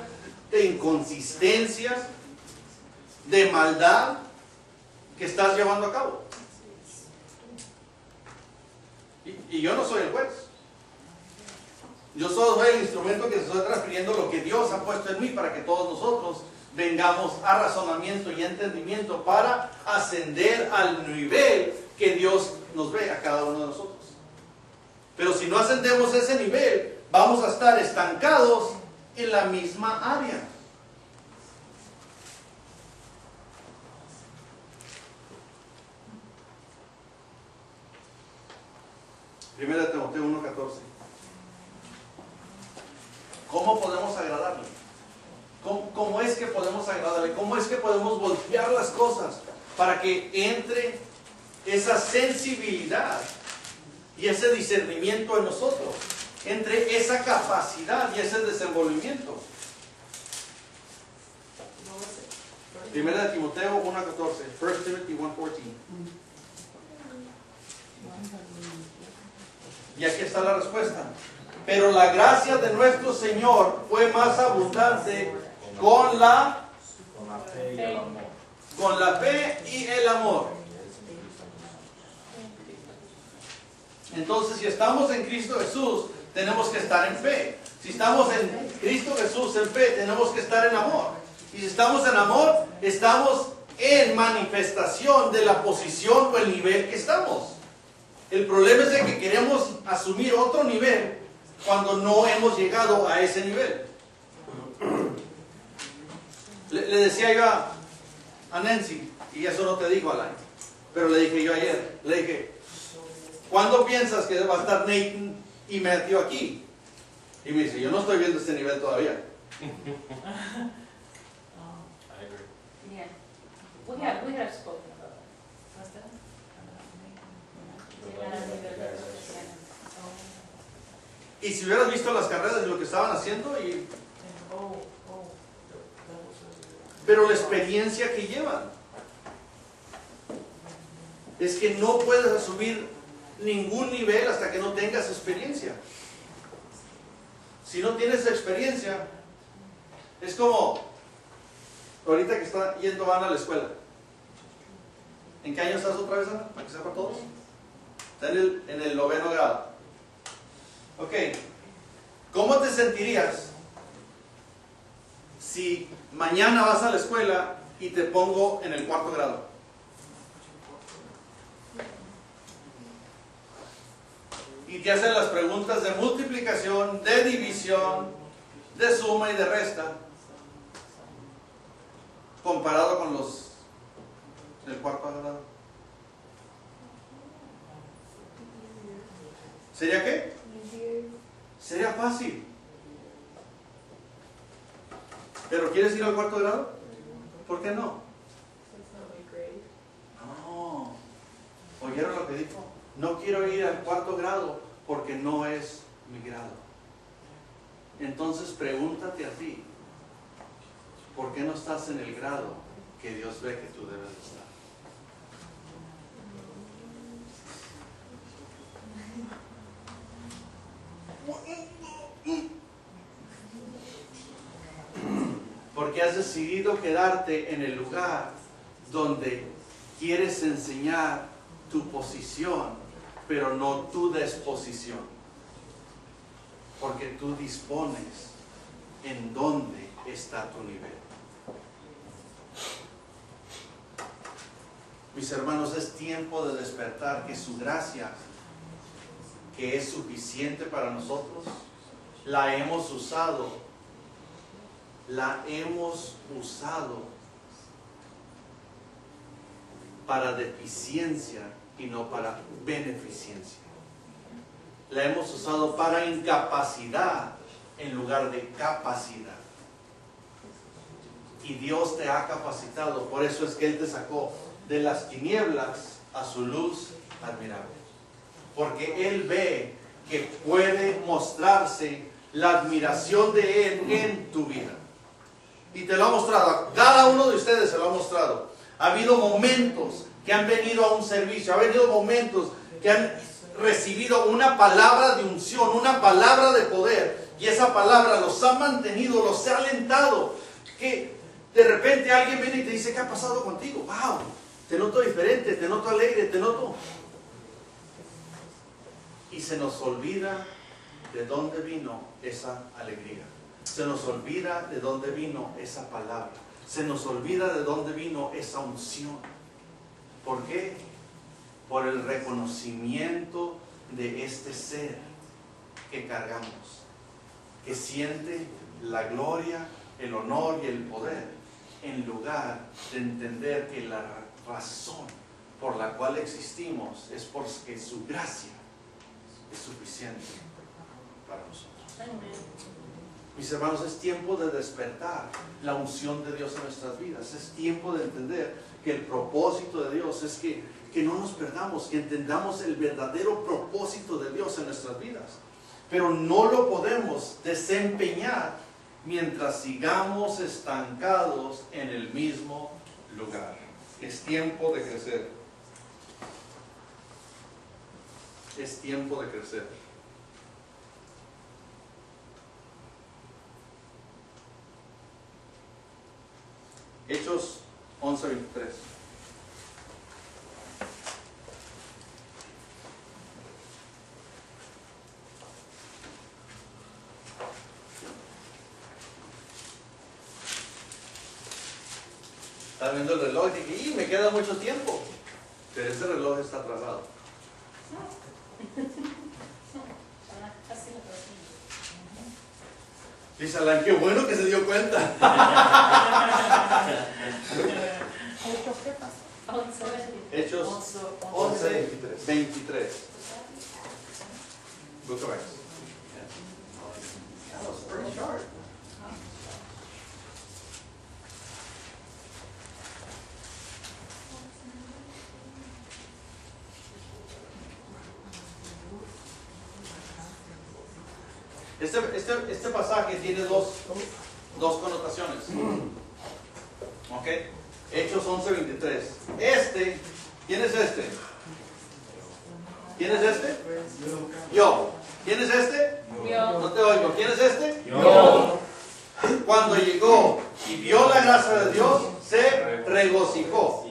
de inconsistencias, de maldad que estás llevando a cabo. Y yo no soy el juez. Yo solo soy el instrumento que estoy transfiriendo lo que Dios ha puesto en mí para que todos nosotros vengamos a razonamiento y entendimiento para ascender al nivel que Dios nos ve a cada uno de nosotros. Pero si no ascendemos a ese nivel, vamos a estar estancados en la misma área. Primera de Timoteo 1:14. ¿Cómo podemos agradarle? ¿Cómo es que podemos agradarle? ¿Cómo es que podemos voltear las cosas para que entre esa sensibilidad y ese discernimiento en nosotros? Entre esa capacidad y ese desenvolvimiento. Primera de Timoteo 1:14. 1 Timothy 1:14. Y aquí está la respuesta. Pero la gracia de nuestro Señor fue más abundante con la fe y el amor. Entonces, si estamos en Cristo Jesús, tenemos que estar en fe. Si estamos en Cristo Jesús en fe, tenemos que estar en amor. Y si estamos en amor, estamos en manifestación de la posición o el nivel que estamos. El problema es de que queremos asumir otro nivel cuando no hemos llegado a ese nivel. Le decía yo a Nancy, y eso no te digo, Alain, pero le dije yo ayer, le dije, ¿cuándo piensas que va a estar Nathan y Matthew aquí? Y me dice, yo no estoy viendo este nivel todavía. Yeah. We have spoken about it. What's that? Llegar al nivel de profesional. Y si hubieras visto las carreras de lo que estaban haciendo, pero la experiencia que llevan, es que no puedes asumir ningún nivel hasta que no tengas experiencia. Si no tienes experiencia, es como ahorita que está yendo Ana a la escuela. ¿En qué año estás otra vez, Ana? Para que sepan todos. Está en el 9º grado. Ok. ¿Cómo te sentirías si mañana vas a la escuela y te pongo en el 4º grado? Y te hacen las preguntas de multiplicación, de división, de suma y de resta, comparado con los del 4º grado. ¿Sería qué? Sería fácil. ¿Pero quieres ir al 4º grado? ¿Por qué no? No. ¿Oyeron lo que dijo? No quiero ir al 4º grado porque no es mi grado. Entonces pregúntate a ti, ¿por qué no estás en el grado que Dios ve que tú debes estar? Porque has decidido quedarte en el lugar donde quieres enseñar tu posición, pero no tu disposición. Porque tú dispones en dónde está tu nivel. Mis hermanos, es tiempo de despertar que su gracia, que es suficiente para nosotros, la hemos usado para deficiencia y no para beneficencia. La hemos usado para incapacidad en lugar de capacidad. Y Dios te ha capacitado, por eso es que Él te sacó de las tinieblas a su luz admirable. Porque Él ve que puede mostrarse la admiración de Él en tu vida. Y te lo ha mostrado, a cada uno de ustedes se lo ha mostrado. Ha habido momentos que han venido a un servicio, ha habido momentos que han recibido una palabra de unción, una palabra de poder, y esa palabra los ha mantenido, los ha alentado. Que de repente alguien viene y te dice, ¿qué ha pasado contigo? ¡Wow! Te noto diferente, te noto alegre, te noto. Y se nos olvida de dónde vino esa alegría. Se nos olvida de dónde vino esa palabra. Se nos olvida de dónde vino esa unción. ¿Por qué? Por el reconocimiento de este ser que cargamos, que siente la gloria, el honor y el poder, en lugar de entender que la razón por la cual existimos es porque su gracia es suficiente para nosotros. Mis hermanos, es tiempo de despertar la unción de Dios en nuestras vidas. Es tiempo de entender que el propósito de Dios es que no nos perdamos, que entendamos el verdadero propósito de Dios en nuestras vidas. Pero no lo podemos desempeñar mientras sigamos estancados en el mismo lugar. Es tiempo de crecer. Es tiempo de crecer. Hechos 11:23. Estaba viendo el reloj y dije, me queda mucho tiempo. Pero ese reloj está atrasado. Casi lo consigo. Dice Alan, qué bueno que se dio cuenta. ¿Hechos qué pasa? Hechos 11, 23. Book of Acts. That was pretty short. Este pasaje tiene dos connotaciones. ¿Ok? Hechos 11:23. ¿Quién es este? ¿Quién es este? Yo. ¿Quién es este? Yo. No te oigo. ¿Quién es este? Yo. Cuando llegó y vio la gracia de Dios, se regocijó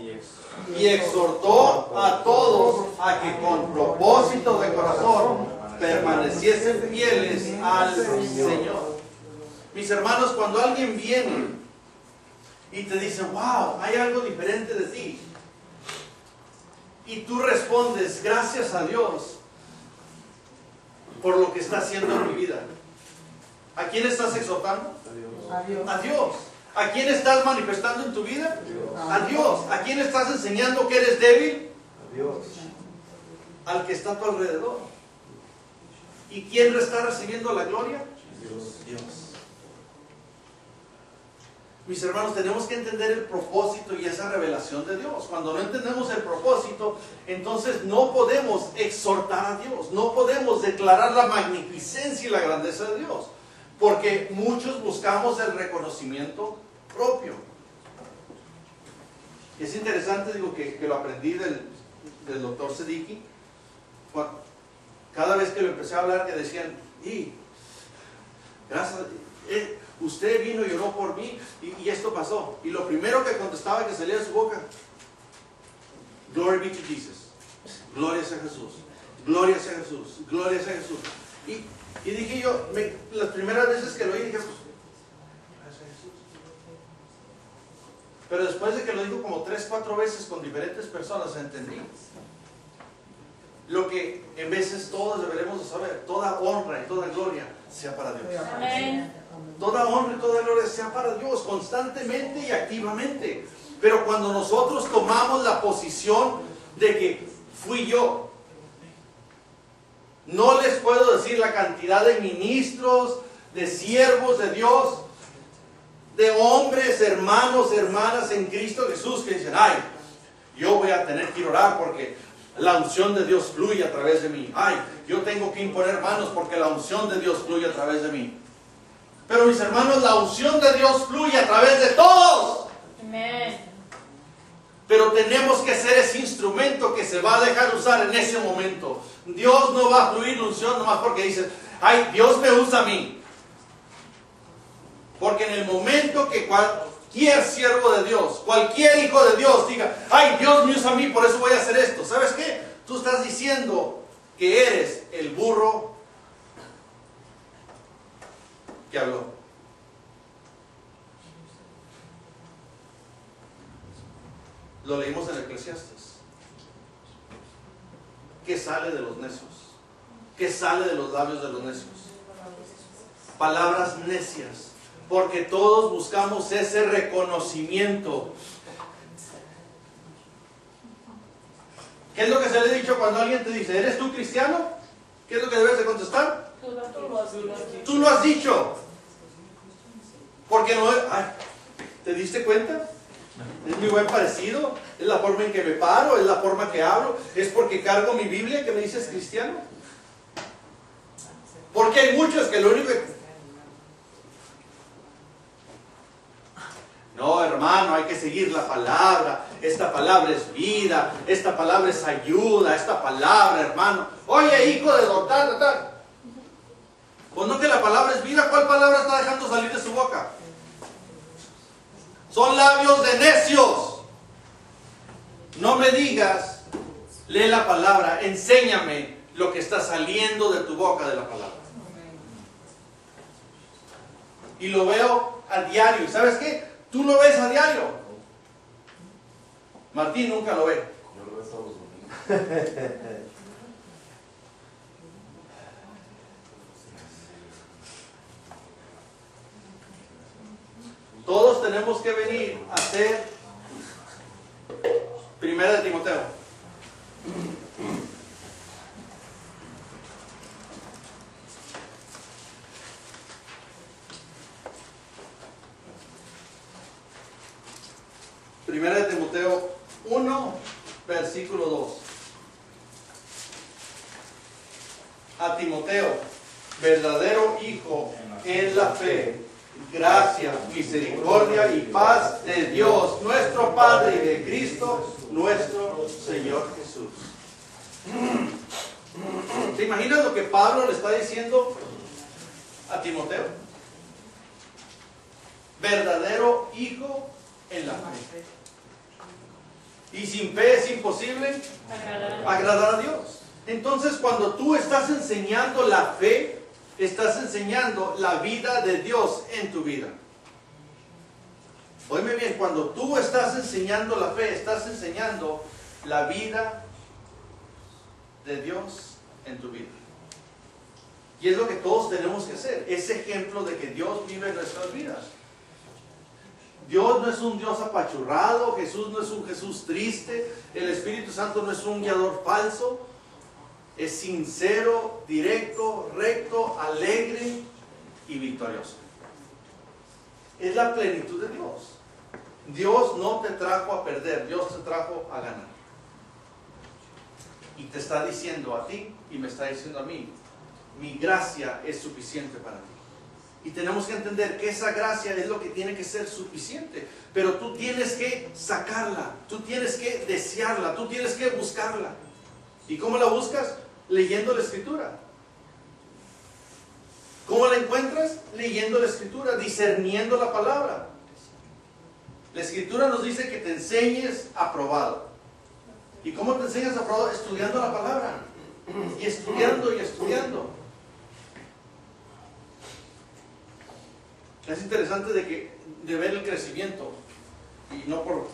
y exhortó a todos a que con propósito de corazón permaneciesen fieles al Señor. Mis hermanos, cuando alguien viene y te dice, wow, hay algo diferente de ti, y tú respondes, gracias a Dios por lo que está haciendo en mi vida. ¿A quién estás exhortando? Adiós. A Dios. ¿A quién estás manifestando en tu vida? A Dios. ¿A quién estás enseñando que eres débil? Al que está a tu alrededor. ¿Y quién está recibiendo la gloria? Dios. Mis hermanos, tenemos que entender el propósito y esa revelación de Dios. Cuando no entendemos el propósito, entonces no podemos exhortar a Dios, no podemos declarar la magnificencia y la grandeza de Dios, porque muchos buscamos el reconocimiento propio. Y es interesante, digo, que lo aprendí del doctor Sediki. Cada vez que lo empecé a hablar, que decían, gracias, usted vino y oró por mí y esto pasó. Y lo primero que contestaba que salía de su boca, Glory be to Jesus. Gloria sea Jesús. Gloria sea Jesús. Gloria sea Jesús. Y dije yo, las primeras veces que lo oí, dije, gracias a Jesús. Pero después de que lo dijo como 3, 4 veces con diferentes personas, entendí lo que en veces todos deberemos de saber: toda honra y toda gloria sea para Dios. Amén. Toda honra y toda gloria sea para Dios, constantemente y activamente. Pero cuando nosotros tomamos la posición de que fui yo, no les puedo decir la cantidad de ministros, de siervos de Dios, de hombres, hermanos, hermanas en Cristo Jesús que dicen, ay, yo voy a tener que ir a orar porque la unción de Dios fluye a través de mí. Ay, yo tengo que imponer manos porque la unción de Dios fluye a través de mí. Pero mis hermanos, la unción de Dios fluye a través de todos. Amén. Pero tenemos que ser ese instrumento que se va a dejar usar en ese momento. Dios no va a fluir la unción nomás porque dices, ay, Dios me usa a mí. Porque en el momento que cualquier siervo de Dios, cualquier hijo de Dios diga, ay, Dios me usa a mí, por eso voy a hacer esto. ¿Sabes qué? Tú estás diciendo que eres el burro que habló. Lo leímos en Eclesiastes. ¿Qué sale de los necios? ¿Qué sale de los labios de los necios? Palabras necias. Porque todos buscamos ese reconocimiento. ¿Qué es lo que se le ha dicho cuando alguien te dice, ¿eres tú cristiano? ¿Qué es lo que debes de contestar? Tú lo has dicho. Porque no, ay, ¿te diste cuenta? Es mi buen parecido, es la forma en que me paro, es la forma que hablo, es porque cargo mi Biblia que me dices cristiano. Porque hay muchos que lo único que... No, hermano, hay que seguir la palabra. Esta palabra es vida, esta palabra es ayuda, esta palabra, hermano. Oye, hijo de tal. Pues no que la palabra es vida, ¿cuál palabra está dejando salir de su boca? Son labios de necios. No me digas, lee la palabra, enséñame lo que está saliendo de tu boca de la palabra. Y lo veo a diario. ¿Y sabes qué? Tú lo ves a diario. Martín nunca lo ve. Yo lo veo todos los domingos. Todos tenemos que venir a hacer Primera de Timoteo. Primera de Timoteo 1, versículo 2. A Timoteo, verdadero hijo en la fe, gracia, misericordia y paz de Dios, nuestro Padre, y de Cristo, nuestro Señor Jesús. ¿Te imaginas lo que Pablo le está diciendo a Timoteo? Verdadero hijo en la fe. Y sin fe es imposible agradar a Dios. Entonces, cuando tú estás enseñando la fe, estás enseñando la vida de Dios en tu vida. Óyeme bien, cuando tú estás enseñando la fe, estás enseñando la vida de Dios en tu vida. Y es lo que todos tenemos que hacer, ese ejemplo de que Dios vive en nuestras vidas. Dios no es un Dios apachurrado, Jesús no es un Jesús triste, el Espíritu Santo no es un guiador falso. Es sincero, directo, recto, alegre y victorioso. Es la plenitud de Dios. Dios no te trajo a perder, Dios te trajo a ganar. Y te está diciendo a ti y me está diciendo a mí, mi gracia es suficiente para ti. Y tenemos que entender que esa gracia es lo que tiene que ser suficiente. Pero tú tienes que sacarla, tú tienes que desearla, tú tienes que buscarla. ¿Y cómo la buscas? Leyendo la Escritura. ¿Cómo la encuentras? Leyendo la Escritura, discerniendo la palabra. La Escritura nos dice que te enseñes aprobado. ¿Y cómo te enseñas aprobado? Estudiando la palabra. Y estudiando y estudiando. Es interesante de ver el crecimiento. Y no por...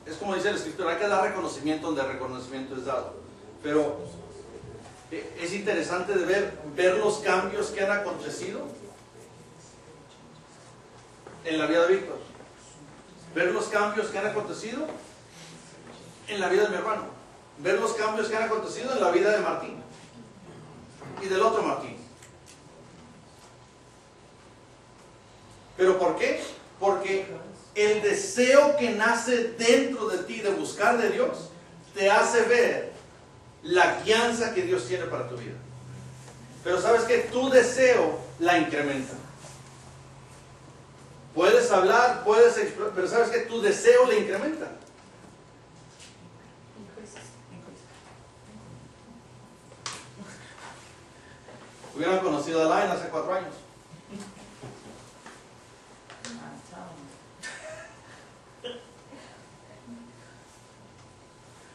Es como dice la Escritura, hay que dar reconocimiento donde reconocimiento es dado. Pero es interesante de ver los cambios que han acontecido en la vida de Víctor. Ver los cambios que han acontecido en la vida de mi hermano. Ver los cambios que han acontecido en la vida de Martín. Y del otro Martín. ¿Pero por qué? Porque el deseo que nace dentro de ti de buscar de Dios te hace ver la guianza que Dios tiene para tu vida. Pero sabes que tu deseo la incrementa. Puedes hablar, puedes explorar, pero sabes que tu deseo la incrementa. Hubieran conocido a Alain hace 4 años.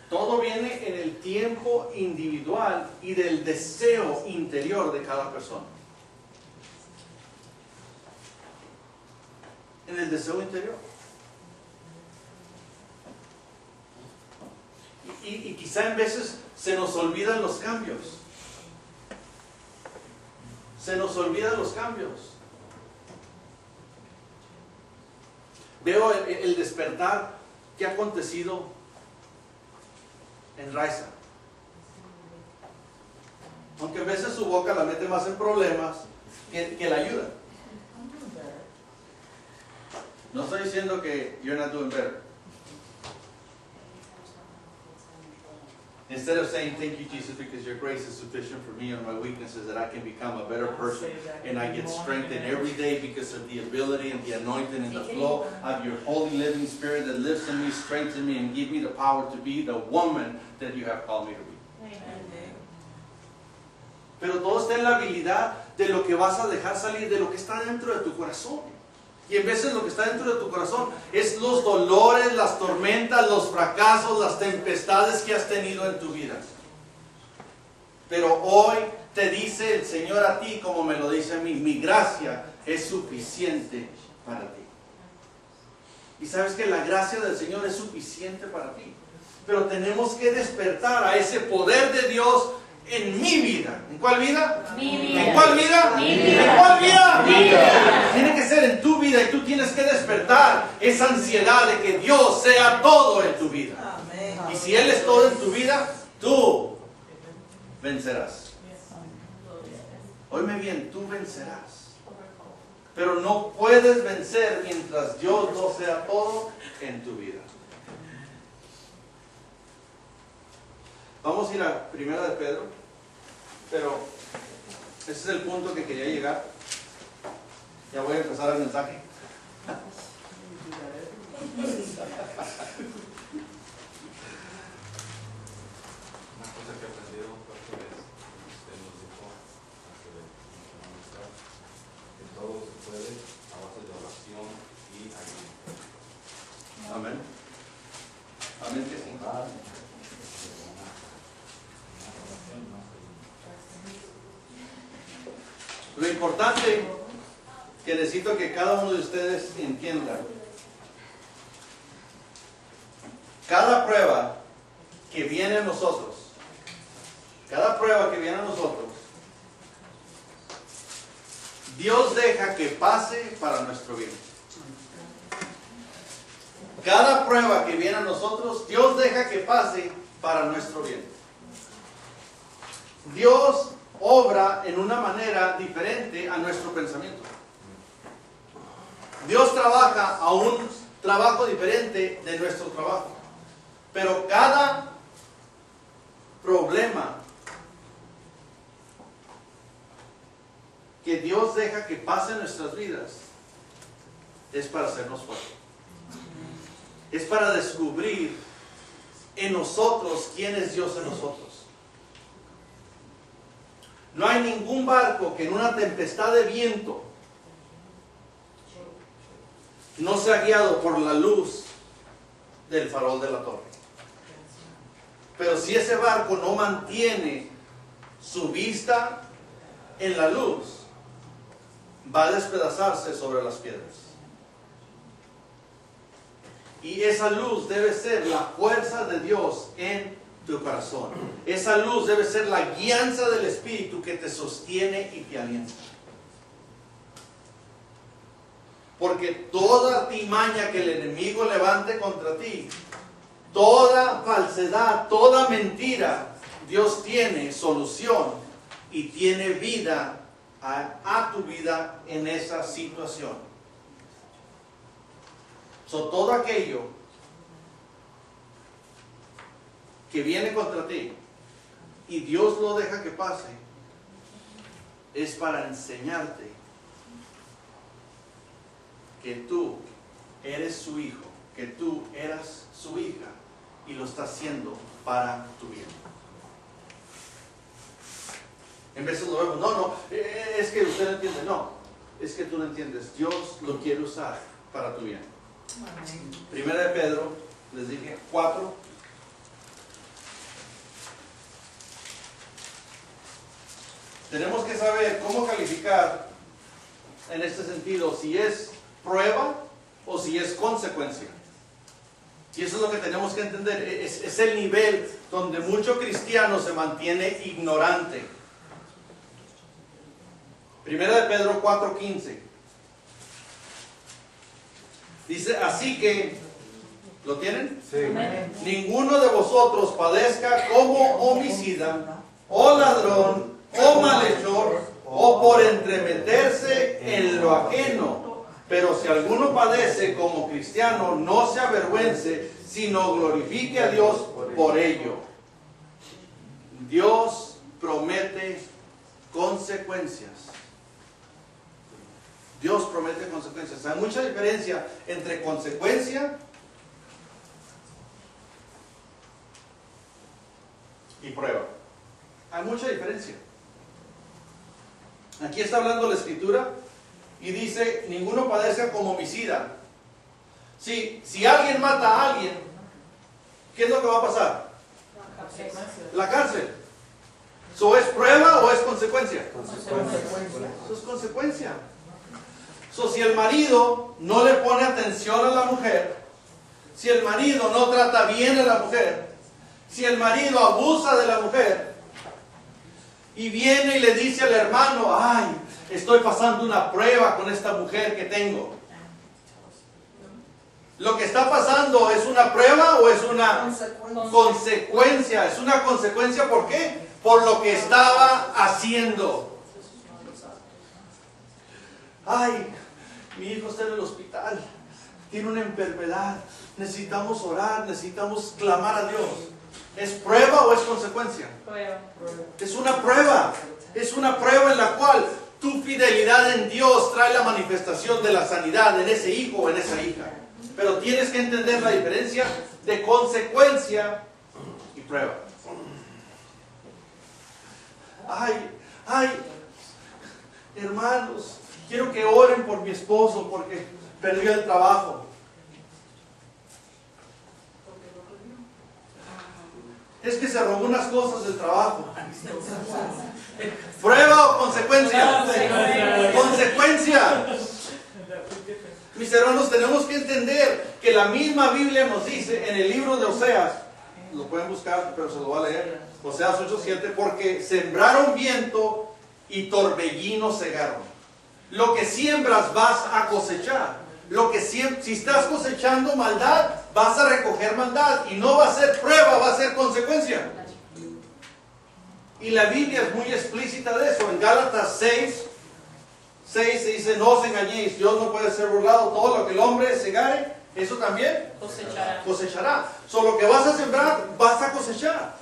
Todo viene en el tiempo individual y del deseo interior de cada persona. En el deseo interior. Y quizá en veces se nos olvidan los cambios. Se nos olvidan los cambios. Veo el despertar que ha acontecido en Raiza. Aunque a veces su boca la mete más en problemas que la ayuda. No estoy diciendo que you're not doing better. Instead of saying thank you Jesus because your grace is sufficient for me and my weaknesses, that I can become a better person and I get strengthened every day because of the ability and the anointing and the flow of your Holy Living Spirit that lives in me, strengthens me, and give me the power to be the woman that you have called me to be. Pero todo está en la habilidad de lo que vas a dejar salir, de lo que está dentro de tu corazón. Y en veces lo que está dentro de tu corazón es los dolores, las tormentas, los fracasos, las tempestades que has tenido en tu vida. Pero hoy te dice el Señor a ti, como me lo dice a mí, mi gracia es suficiente para ti. Y sabes que la gracia del Señor es suficiente para ti. Pero tenemos que despertar a ese poder de Dios en mi vida. ¿En cuál vida? Mi vida. ¿En cuál vida? Mi vida. ¿En cuál vida? Mi vida. Tiene que ser en tu vida y tú tienes que despertar esa ansiedad de que Dios sea todo en tu vida. Amén. Y si Él es todo en tu vida, tú vencerás. Óyeme bien, tú vencerás. Pero no puedes vencer mientras Dios no sea todo en tu vida. Vamos a ir a Primera de Pedro, pero ese es el punto que quería llegar. Ya voy a empezar el mensaje. Una cosa que he aprendido fue que usted nos dijo hace una que todo se puede a base de oración y ayuno. Amén. Amén que sí. Lo importante que necesito que cada uno de ustedes entienda, cada prueba que viene a nosotros, Dios deja que pase para nuestro bien. Cada prueba que viene a nosotros, Dios deja que pase para nuestro bien. Dios obra en una manera diferente a nuestro pensamiento. Dios trabaja a un trabajo diferente de nuestro trabajo. Pero cada problema que Dios deja que pase en nuestras vidas es para hacernos fuertes. Es para descubrir en nosotros quién es Dios en nosotros. No hay ningún barco que en una tempestad de viento no sea guiado por la luz del farol de la torre. Pero si ese barco no mantiene su vista en la luz, va a despedazarse sobre las piedras. Y esa luz debe ser la fuerza de Dios en tu corazón. Esa luz debe ser la guianza del Espíritu que te sostiene y te alienta. Porque toda artimaña que el enemigo levante contra ti, toda falsedad, toda mentira, Dios tiene solución y tiene vida a tu vida en esa situación. Todo aquello que viene contra ti y Dios lo deja que pase, es para enseñarte que tú eres su hijo, que tú eras su hija y lo está haciendo para tu bien. En veces lo vemos, no, es que usted no entiende, no, es que tú no entiendes, Dios lo quiere usar para tu bien. Primera de Pedro, les dije, 4. Tenemos que saber cómo calificar en este sentido si es prueba o si es consecuencia. Y eso es lo que tenemos que entender. Es el nivel donde mucho cristiano se mantiene ignorante. Primera de Pedro 4:15. Dice, así que, ¿lo tienen? Sí. Ninguno de vosotros padezca como homicida, o ladrón, o malhechor, o por entremeterse en lo ajeno. Pero si alguno padece como cristiano, no se avergüence, sino glorifique a Dios por ello. Dios promete consecuencias. Dios promete consecuencias. Hay mucha diferencia entre consecuencia y prueba. Hay mucha diferencia. Aquí está hablando la Escritura y dice, ninguno padezca como homicida. Si alguien mata a alguien, ¿qué es lo que va a pasar? La cárcel. ¿Eso es prueba o es consecuencia? Consecuencia. Eso es consecuencia. Si el marido no le pone atención a la mujer, si el marido no trata bien a la mujer, si el marido abusa de la mujer y viene y le dice al hermano, ay, estoy pasando una prueba con esta mujer que tengo. ¿Lo que está pasando es una prueba o es una consecuencia? Es una consecuencia, ¿por qué? Por lo que estaba haciendo. Ay, mi hijo está en el hospital, tiene una enfermedad, necesitamos orar, necesitamos clamar a Dios. ¿Es prueba o es consecuencia? Prueba. Es una prueba en la cual tu fidelidad en Dios trae la manifestación de la sanidad en ese hijo o en esa hija. Pero tienes que entender la diferencia de consecuencia y prueba. Ay, hermanos, quiero que oren por mi esposo porque perdió el trabajo. Es que se robó unas cosas del trabajo. ¿Prueba o consecuencia? Consecuencia. Mis hermanos, tenemos que entender que la misma Biblia nos dice en el libro de Oseas, lo pueden buscar, pero se lo voy a leer, Oseas 8:7, porque sembraron viento y torbellino cegaron. Lo que siembras vas a cosechar. Si estás cosechando maldad, vas a recoger maldad. Y no va a ser prueba, va a ser consecuencia. Y la Biblia es muy explícita de eso. En Gálatas 6 se dice, no os engañéis, Dios no puede ser burlado. Todo lo que el hombre segare, eso también cosechará. Lo que vas a sembrar, vas a cosechar.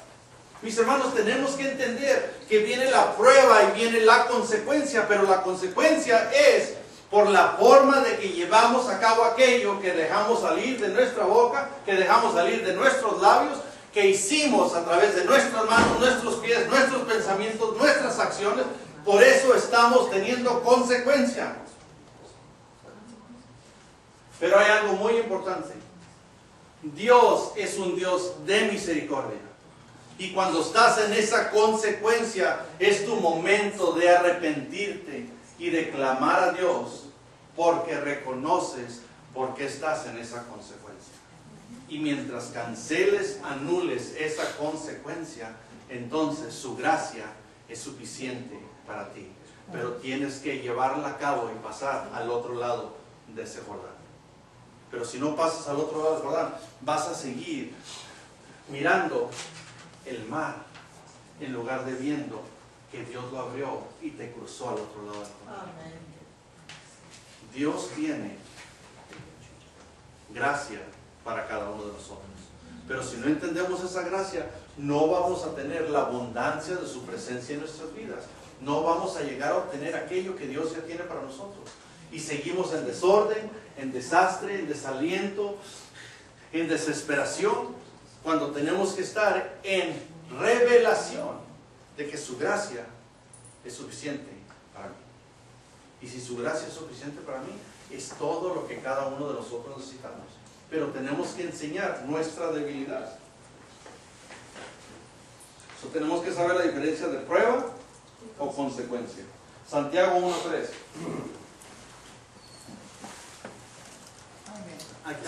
Mis hermanos, tenemos que entender que viene la prueba y viene la consecuencia, pero la consecuencia es por la forma de que llevamos a cabo aquello que dejamos salir de nuestra boca, que dejamos salir de nuestros labios, que hicimos a través de nuestras manos, nuestros pies, nuestros pensamientos, nuestras acciones. Por eso estamos teniendo consecuencia. Pero hay algo muy importante. Dios es un Dios de misericordia. Y cuando estás en esa consecuencia, es tu momento de arrepentirte y de clamar a Dios, porque reconoces por qué estás en esa consecuencia. Y mientras canceles, anules esa consecuencia, entonces su gracia es suficiente para ti. Pero tienes que llevarla a cabo y pasar al otro lado de ese Jordán. Pero si no pasas al otro lado del Jordán, vas a seguir mirando el mar en lugar de viendo que Dios lo abrió y te cruzó al otro lado del Jordán. Dios tiene gracia para cada uno de nosotros. Pero si no entendemos esa gracia, no vamos a tener la abundancia de su presencia en nuestras vidas. No vamos a llegar a obtener aquello que Dios ya tiene para nosotros. Y seguimos en desorden, en desastre, en desaliento, en desesperación, cuando tenemos que estar en revelación de que su gracia es suficiente para mí. Y si su gracia es suficiente para mí, es todo lo que cada uno de nosotros necesitamos. Pero tenemos que enseñar nuestra debilidad. Tenemos que saber la diferencia de prueba o consecuencia. Santiago 1:3.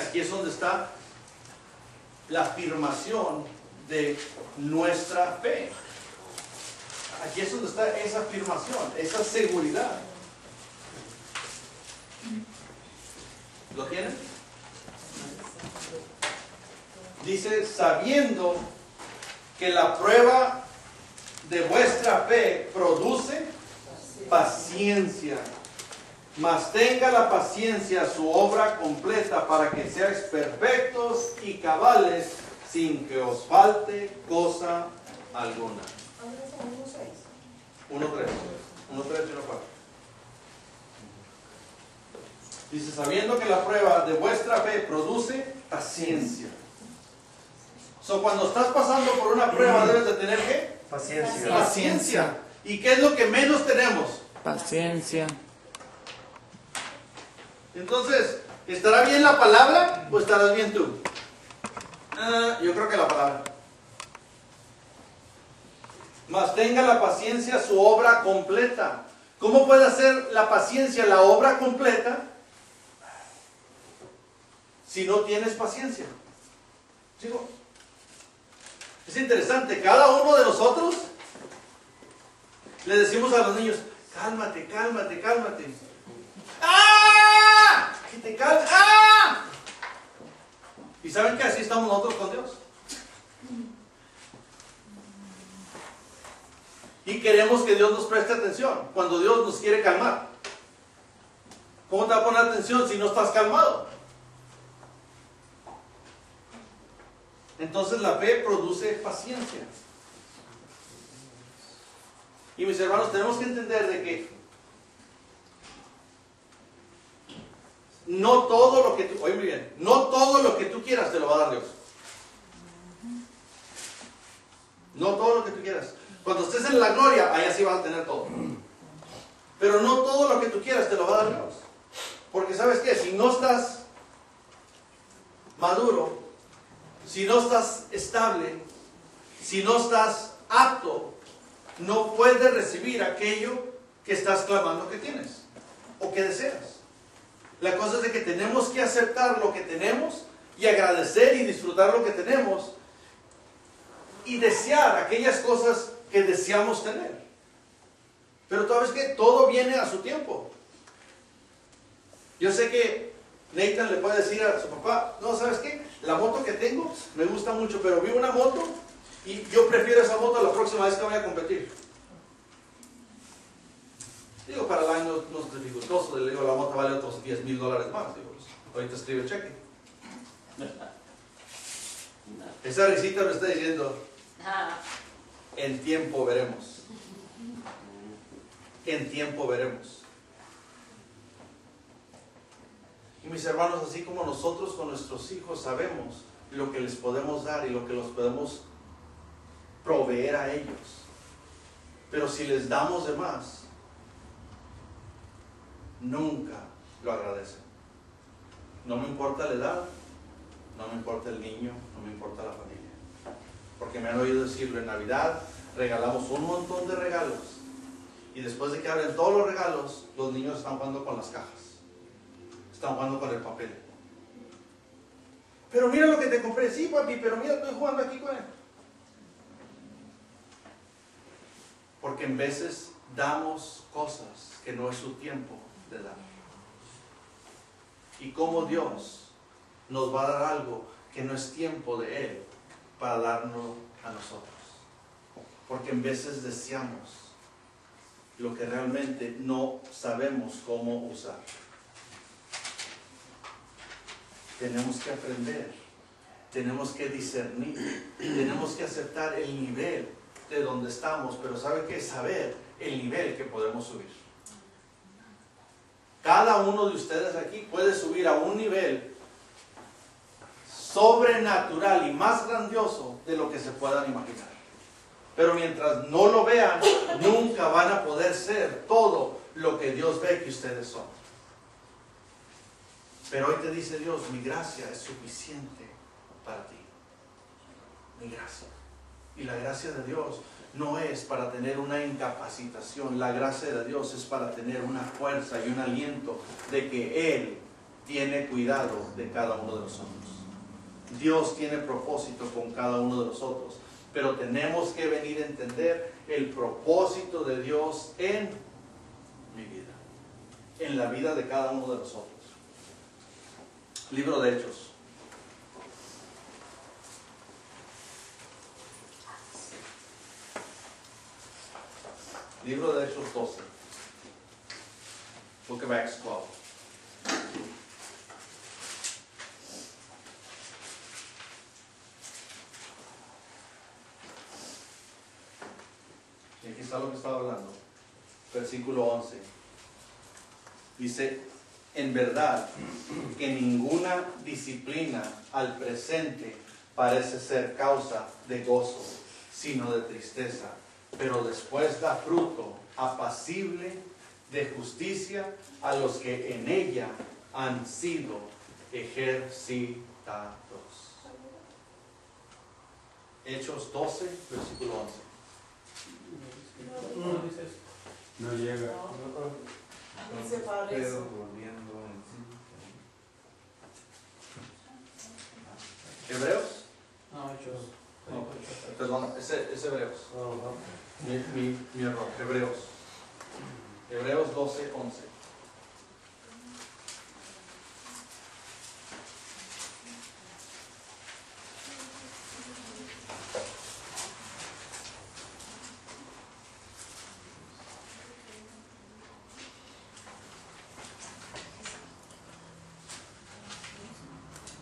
Aquí es donde está la afirmación de nuestra fe. Aquí es donde está esa afirmación, esa seguridad. ¿Lo tienen? Dice, sabiendo que la prueba de vuestra fe produce paciencia. Mas tenga la paciencia su obra completa para que seáis perfectos y cabales sin que os falte cosa alguna. 1:3 y 1:4. Dice, sabiendo que la prueba de vuestra fe produce paciencia. Cuando estás pasando por una prueba debes de tener ¿qué? Paciencia. Paciencia. ¿Y qué es lo que menos tenemos? Paciencia. Entonces, ¿estará bien la palabra o estarás bien tú? Yo creo que la palabra. Mas tenga la paciencia su obra completa. ¿Cómo puede hacer la paciencia la obra completa si no tienes paciencia? ¿Sigo? Es interesante, cada uno de nosotros le decimos a los niños, cálmate, cálmate, cálmate. ¡Ah! Que te calmes. ¡Ah! Y saben que así estamos nosotros con Dios. Y queremos que Dios nos preste atención cuando Dios nos quiere calmar. ¿Cómo te va a poner atención si no estás calmado? Entonces la fe produce paciencia. Y mis hermanos, tenemos que entender de que no todo lo que tú, oye muy bien, no todo lo que tú quieras te lo va a dar Dios. No todo lo que tú quieras. Cuando estés en la gloria, allá sí vas a tener todo. Pero no todo lo que tú quieras te lo va a dar Dios. Porque ¿sabes qué? Si no estás maduro, si no estás estable, si no estás apto, no puedes recibir aquello que estás clamando que tienes o que deseas. La cosa es de que tenemos que aceptar lo que tenemos y agradecer y disfrutar lo que tenemos y desear aquellas cosas que deseamos tener. Pero sabes que todo viene a su tiempo. Yo sé que Nathan le puede decir a su papá, no, ¿sabes qué? La moto que tengo me gusta mucho, pero vi una moto y yo prefiero esa moto la próxima vez que vaya a competir. Digo, para el año no es dificultoso, le digo, la moto vale otros $10,000 más. Digo, pues, ahorita escribe el cheque. Esa risita me está diciendo, en tiempo veremos. En tiempo veremos. Y mis hermanos, así como nosotros con nuestros hijos sabemos lo que les podemos dar y lo que los podemos proveer a ellos, pero si les damos de más, nunca lo agradecen. No me importa la edad, no me importa el niño, no me importa la familia. Porque me han oído decirlo, en Navidad regalamos un montón de regalos y después de que abren todos los regalos, los niños están jugando con las cajas, están jugando con el papel. Pero mira lo que te compré. Sí, papi, pero mira, estoy jugando aquí con él. Porque en veces damos cosas que no es su tiempo de dar. Y como Dios nos va a dar algo que no es tiempo de Él para darnos a nosotros. Porque en veces deseamos lo que realmente no sabemos cómo usar. Tenemos que aprender, tenemos que discernir, tenemos que aceptar el nivel de donde estamos, pero ¿sabe qué? Saber el nivel que podemos subir. Cada uno de ustedes aquí puede subir a un nivel sobrenatural y más grandioso de lo que se puedan imaginar. Pero mientras no lo vean, nunca van a poder ser todo lo que Dios ve que ustedes son. Pero hoy te dice Dios, mi gracia es suficiente para ti. Mi gracia. Y la gracia de Dios no es para tener una incapacitación. La gracia de Dios es para tener una fuerza y un aliento de que Él tiene cuidado de cada uno de nosotros. Dios tiene propósito con cada uno de nosotros. Pero tenemos que venir a entender el propósito de Dios en mi vida. En la vida de cada uno de nosotros. Libro de Hechos. Libro de Hechos 12. Book of Acts 12. Y aquí está lo que estaba hablando. Versículo 11. Dice, en verdad que ninguna disciplina al presente parece ser causa de gozo, sino de tristeza, pero después da fruto apacible de justicia a los que en ella han sido ejercitados. Hechos 12, versículo 11. No dices, No llega. A mí se parece. Pero volviendo en sí. ¿Hebreos? No, Hechos. No, perdón, es Hebreos. Oh, ok. Mi error, Hebreos. Hebreos 12:11.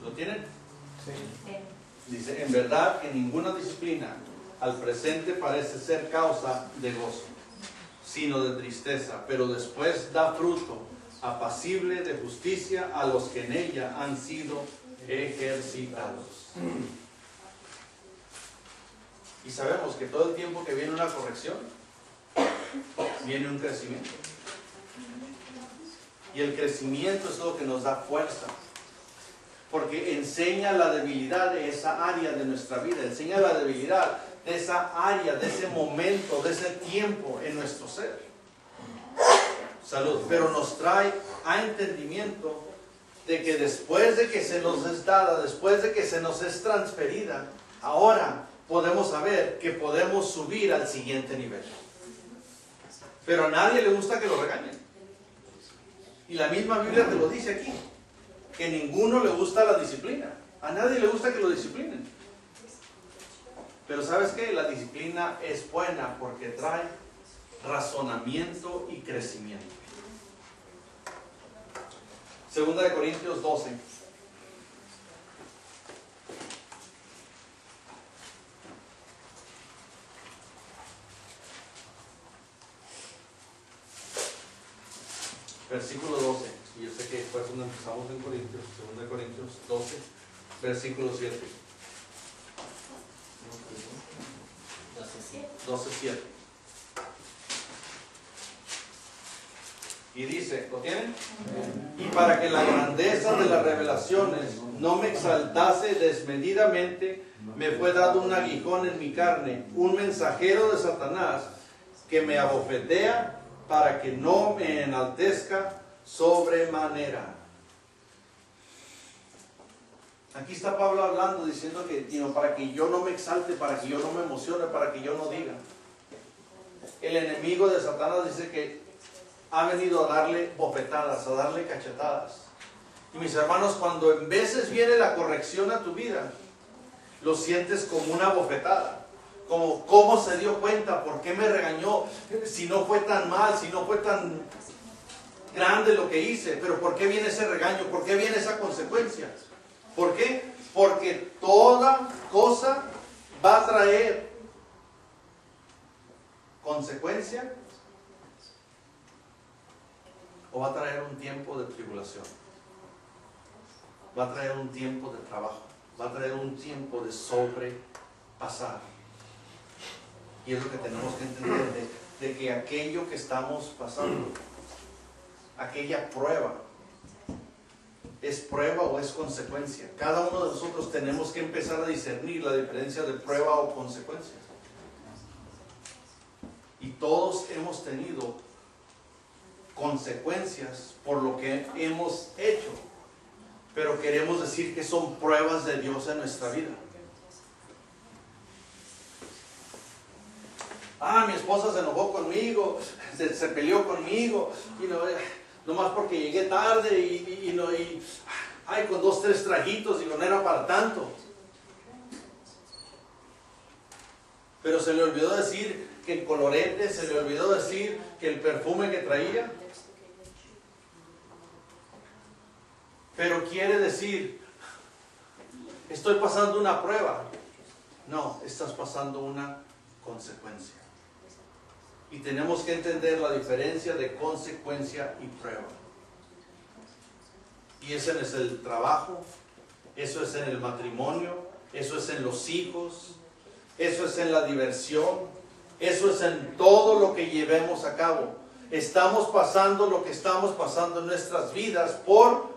¿Lo tienen? Sí. Dice, en verdad que ninguna disciplina al presente parece ser causa de gozo, sino de tristeza, pero después da fruto apacible de justicia a los que en ella han sido ejercitados. Y sabemos que todo el tiempo que viene una corrección, viene un crecimiento. Y el crecimiento es lo que nos da fuerza, porque enseña la debilidad de esa área de nuestra vida, enseña la debilidad de esa área, de ese momento, de ese tiempo en nuestro ser. Salud. Pero nos trae a entendimiento de que después de que se nos es dada, después de que se nos es transferida, ahora podemos saber que podemos subir al siguiente nivel. Pero a nadie le gusta que lo regañen. Y la misma Biblia te lo dice aquí, que ninguno le gusta la disciplina. A nadie le gusta que lo disciplinen. Pero ¿sabes qué? La disciplina es buena porque trae razonamiento y crecimiento. Segunda de Corintios 12. Versículo 12. Y yo sé que fue cuando empezamos en Corintios, segunda de Corintios 12, versículo 7. 12:7. Y dice, ¿lo tienen? Y para que la grandeza de las revelaciones no me exaltase desmedidamente, me fue dado un aguijón en mi carne, un mensajero de Satanás que me abofetea para que no me enaltezca sobremanera. Aquí está Pablo hablando, diciendo que para que yo no me exalte, para que yo no me emocione, para que yo no diga. El enemigo de Satanás dice que ha venido a darle bofetadas, a darle cachetadas. Y mis hermanos, cuando en veces viene la corrección a tu vida, lo sientes como una bofetada. Como cómo se dio cuenta, por qué me regañó, si no fue tan mal, si no fue tan grande lo que hice, pero por qué viene ese regaño, por qué viene esa consecuencia. ¿Por qué? Porque toda cosa va a traer consecuencia o va a traer un tiempo de tribulación, va a traer un tiempo de trabajo, va a traer un tiempo de sobrepasar. Y es lo que tenemos que entender, de que aquello que estamos pasando, aquella prueba, ¿es prueba o es consecuencia? Cada uno de nosotros tenemos que empezar a discernir la diferencia de prueba o consecuencia. Y todos hemos tenido consecuencias por lo que hemos hecho, pero queremos decir que son pruebas de Dios en nuestra vida. Mi esposa se enojó conmigo, se peleó conmigo, nomás porque llegué tarde con 2, 3 trajitos, no era para tanto. Pero se le olvidó decir que el colorete, se le olvidó decir que el perfume que traía. Pero quiere decir, estoy pasando una prueba. No, estás pasando una consecuencia. Y tenemos que entender la diferencia de consecuencia y prueba. Y ese es el trabajo, eso es en el matrimonio, eso es en los hijos, eso es en la diversión, eso es en todo lo que llevemos a cabo. Estamos pasando lo que estamos pasando en nuestras vidas por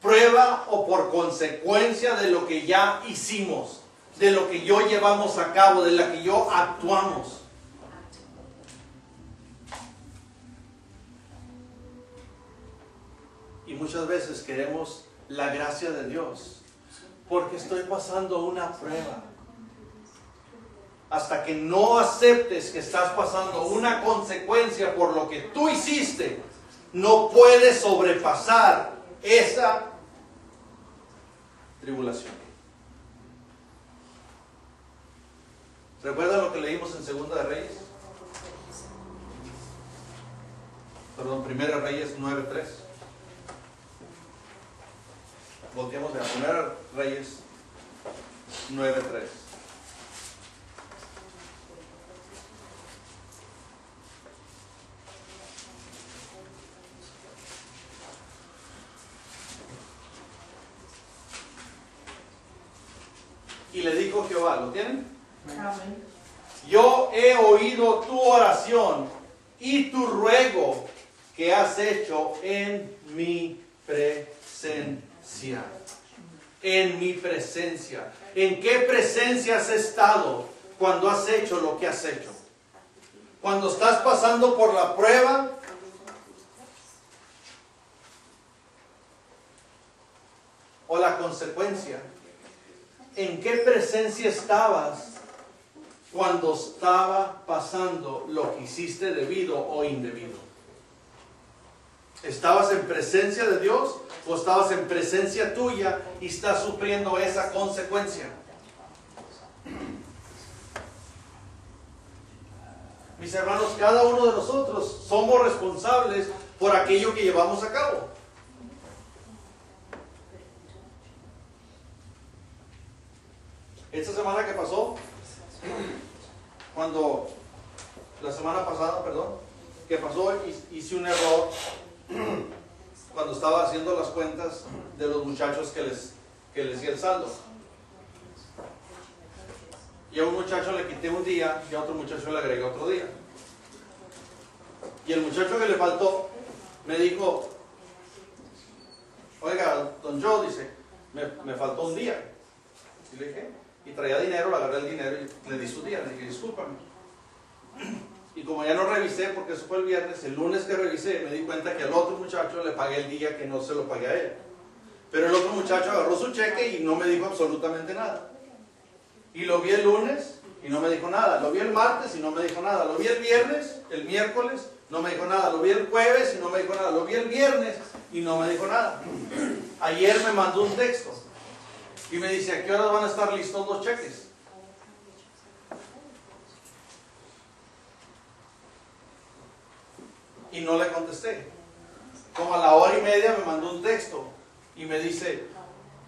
prueba o por consecuencia de lo que ya hicimos, de lo que yo llevamos a cabo, de lo que yo actuamos. muchas veces queremos la gracia de Dios porque estoy pasando una prueba. Hasta que no aceptes que estás pasando una consecuencia por lo que tú hiciste, no puedes sobrepasar esa tribulación. ¿Recuerdan lo que leímos en Segunda de Reyes? Perdón, Primera de Reyes 9:3. Volteamos a Primera Reyes 9:3. Y le dijo Jehová, ¿lo tienen? Amén. Yo he oído tu oración y tu ruego que has hecho en mi presencia. En mi presencia. ¿En qué presencia has estado cuando has hecho lo que has hecho? Cuando estás pasando por la prueba, o la consecuencia. ¿En qué presencia estabas cuando estaba pasando lo que hiciste debido o indebido? ¿Estabas en presencia de Dios o estabas en presencia tuya y estás sufriendo esa consecuencia? Mis hermanos, cada uno de nosotros somos responsables por aquello que llevamos a cabo. Esta semana que pasó, la semana pasada, que pasó, hice un error cuando estaba haciendo las cuentas de los muchachos que les di el saldo. Y a un muchacho le quité un día y a otro muchacho le agregué otro día. Y el muchacho que le faltó me dijo, oiga, don Joe, dice, me faltó un día. Y le dije, y traía dinero, le agarré el dinero y le di su día. Le dije, discúlpame. Y como ya no revisé, porque eso fue el viernes, el lunes que revisé, me di cuenta que al otro muchacho le pagué el día que no se lo pagué a él. Pero el otro muchacho agarró su cheque y no me dijo absolutamente nada. Y lo vi el lunes y no me dijo nada. Lo vi el martes y no me dijo nada. Lo vi el viernes, el miércoles, no me dijo nada. Lo vi el jueves y no me dijo nada. Lo vi el viernes y no me dijo nada. Ayer me mandó un texto y me dice, ¿a qué horas van a estar listos los cheques? Y no le contesté. Como a la hora y media me mandó un texto y me dice,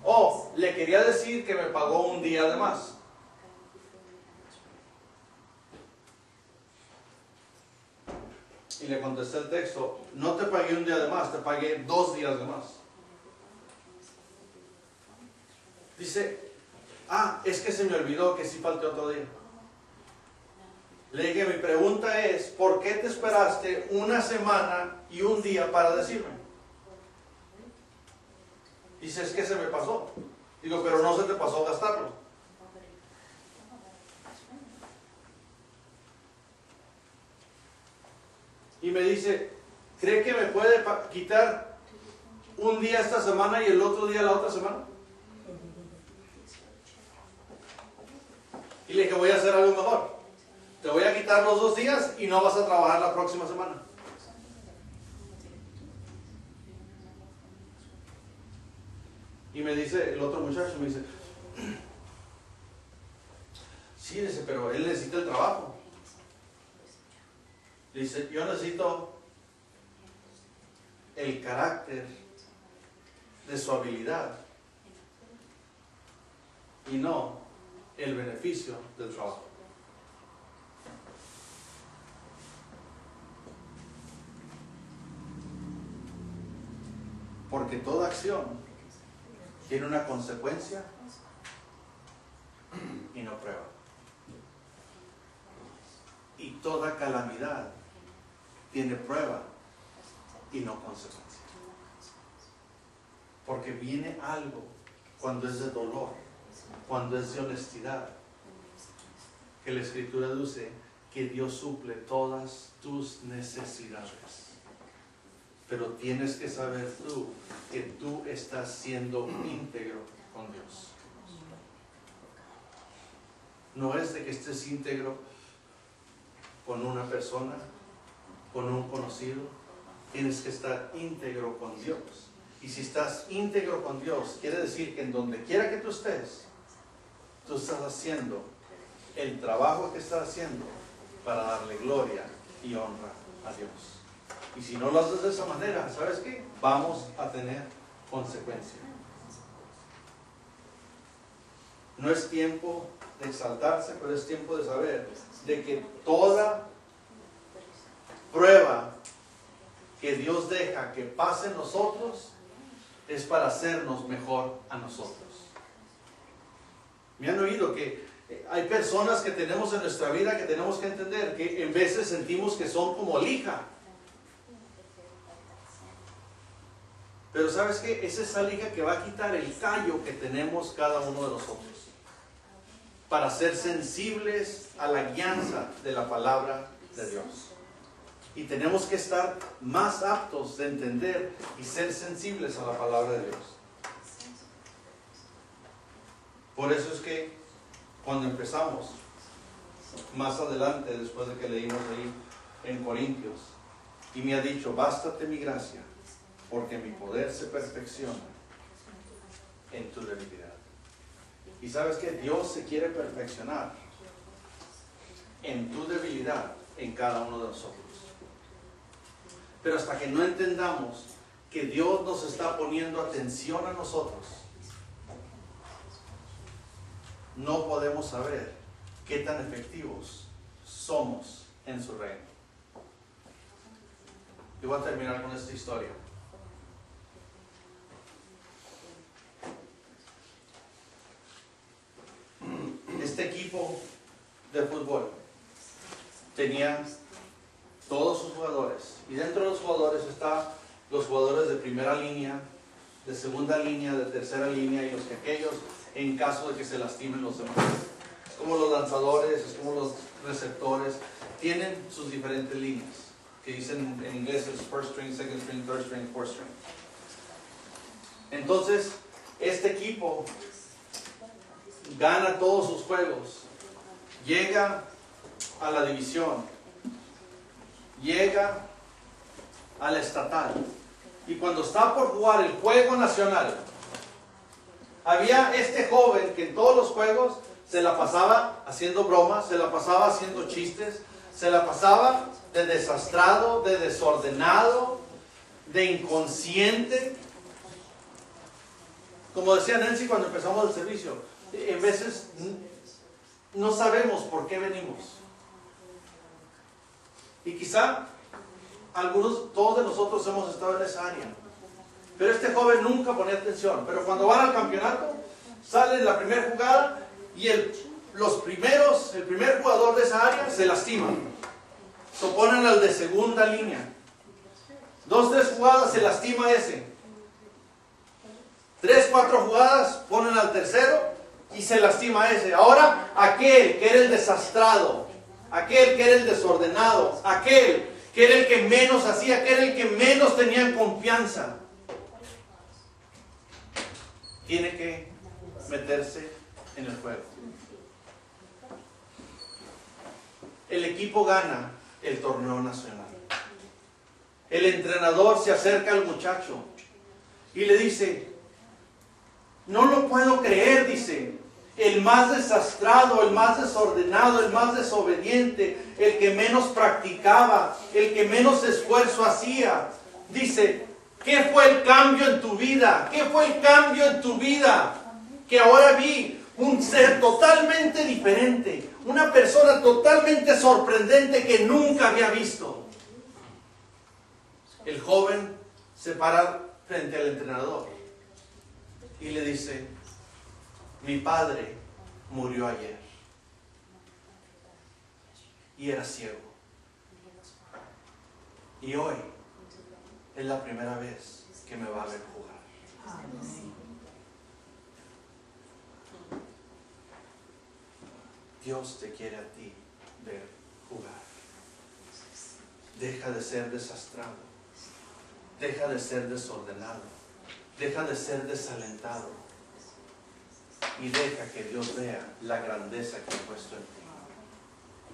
oh, le quería decir que me pagó un día de más. Y le contesté el texto, no te pagué un día de más, te pagué 2 días de más. Dice, es que se me olvidó que sí falté otro día. Le dije, mi pregunta es, ¿por qué te esperaste una semana y un día para decirme? Dice, es que se me pasó. Digo, pero no se te pasó gastarlo. Y me dice, ¿cree que me puede quitar un día esta semana y el otro día la otra semana? Y le dije, voy a hacer algo mejor. Te voy a quitar los 2 días y no vas a trabajar la próxima semana. Y me dice el otro muchacho, me dice, sí, dice, pero él necesita el trabajo. Dice, yo necesito el carácter de su habilidad y no el beneficio del trabajo. Porque toda acción tiene una consecuencia y no prueba. Y toda calamidad tiene prueba y no consecuencia. Porque viene algo cuando es de dolor, cuando es de honestidad, que la Escritura dice que Dios suple todas tus necesidades. Pero tienes que saber tú que tú estás siendo íntegro con Dios. No es de que estés íntegro con una persona, con un conocido. Tienes que estar íntegro con Dios. Y si estás íntegro con Dios, quiere decir que en donde quiera que tú estés, tú estás haciendo el trabajo que estás haciendo para darle gloria y honra a Dios. Y si no lo haces de esa manera, ¿sabes qué? Vamos a tener consecuencias. No es tiempo de exaltarse, pero es tiempo de saber de que toda prueba que Dios deja que pase en nosotros es para hacernos mejor a nosotros. Me han oído que hay personas que tenemos en nuestra vida que tenemos que entender que en veces sentimos que son como lija. Pero ¿sabes qué? Es esa lija que va a quitar el callo que tenemos cada uno de nosotros para ser sensibles a la guianza de la palabra de Dios. Y tenemos que estar más aptos de entender y ser sensibles a la palabra de Dios. Por eso es que cuando empezamos, más adelante, después de que leímos ahí en Corintios, y me ha dicho, bástate mi gracia, porque mi poder se perfecciona en tu debilidad. Y sabes que Dios se quiere perfeccionar en tu debilidad, en cada uno de nosotros. Pero hasta que no entendamos que Dios nos está poniendo atención a nosotros, no podemos saber qué tan efectivos somos en su reino. Yo voy a terminar con esta historia. Este equipo de fútbol tenía todos sus jugadores, y dentro de los jugadores están los jugadores de primera línea, de segunda línea, de tercera línea, y los que aquellos en caso de que se lastimen los demás. Es como los lanzadores, es como los receptores, tienen sus diferentes líneas, que dicen en inglés es first string, second string, third string, fourth string. Entonces, este equipo gana todos sus juegos, llega a la división, llega a la estatal, y cuando está por jugar el juego nacional, había este joven que en todos los juegos se la pasaba haciendo bromas, se la pasaba haciendo chistes, se la pasaba de desastrado, de desordenado, de inconsciente. Como decía Nancy cuando empezamos el servicio, en veces no sabemos por qué venimos. Y quizá todos de nosotros hemos estado en esa área. Pero este joven nunca ponía atención. Pero cuando van al campeonato, sale en la primera jugada y el primer jugador de esa área se lastima. Se ponen al de segunda línea. 2, 3 jugadas se lastima ese. 3, 4 jugadas ponen al tercero y se lastima ese. Ahora aquel que era el desastrado, aquel que era el desordenado, aquel que era el que menos hacía, que era el que menos tenía confianza, tiene que meterse en el juego. El equipo gana el torneo nacional. El entrenador se acerca al muchacho y le dice, no lo puedo creer, dice, el más desastrado, el más desordenado, el más desobediente, el que menos practicaba, el que menos esfuerzo hacía. Dice, ¿qué fue el cambio en tu vida? ¿Qué fue el cambio en tu vida? Que ahora vi un ser totalmente diferente, una persona totalmente sorprendente que nunca había visto. El joven se para frente al entrenador y le dice, mi padre murió ayer y era ciego. Y hoy es la primera vez que me va a ver jugar. Dios te quiere a ti ver jugar. Deja de ser desastrado. Deja de ser desordenado. Deja de ser desalentado. Y deja que Dios vea la grandeza que ha puesto en ti.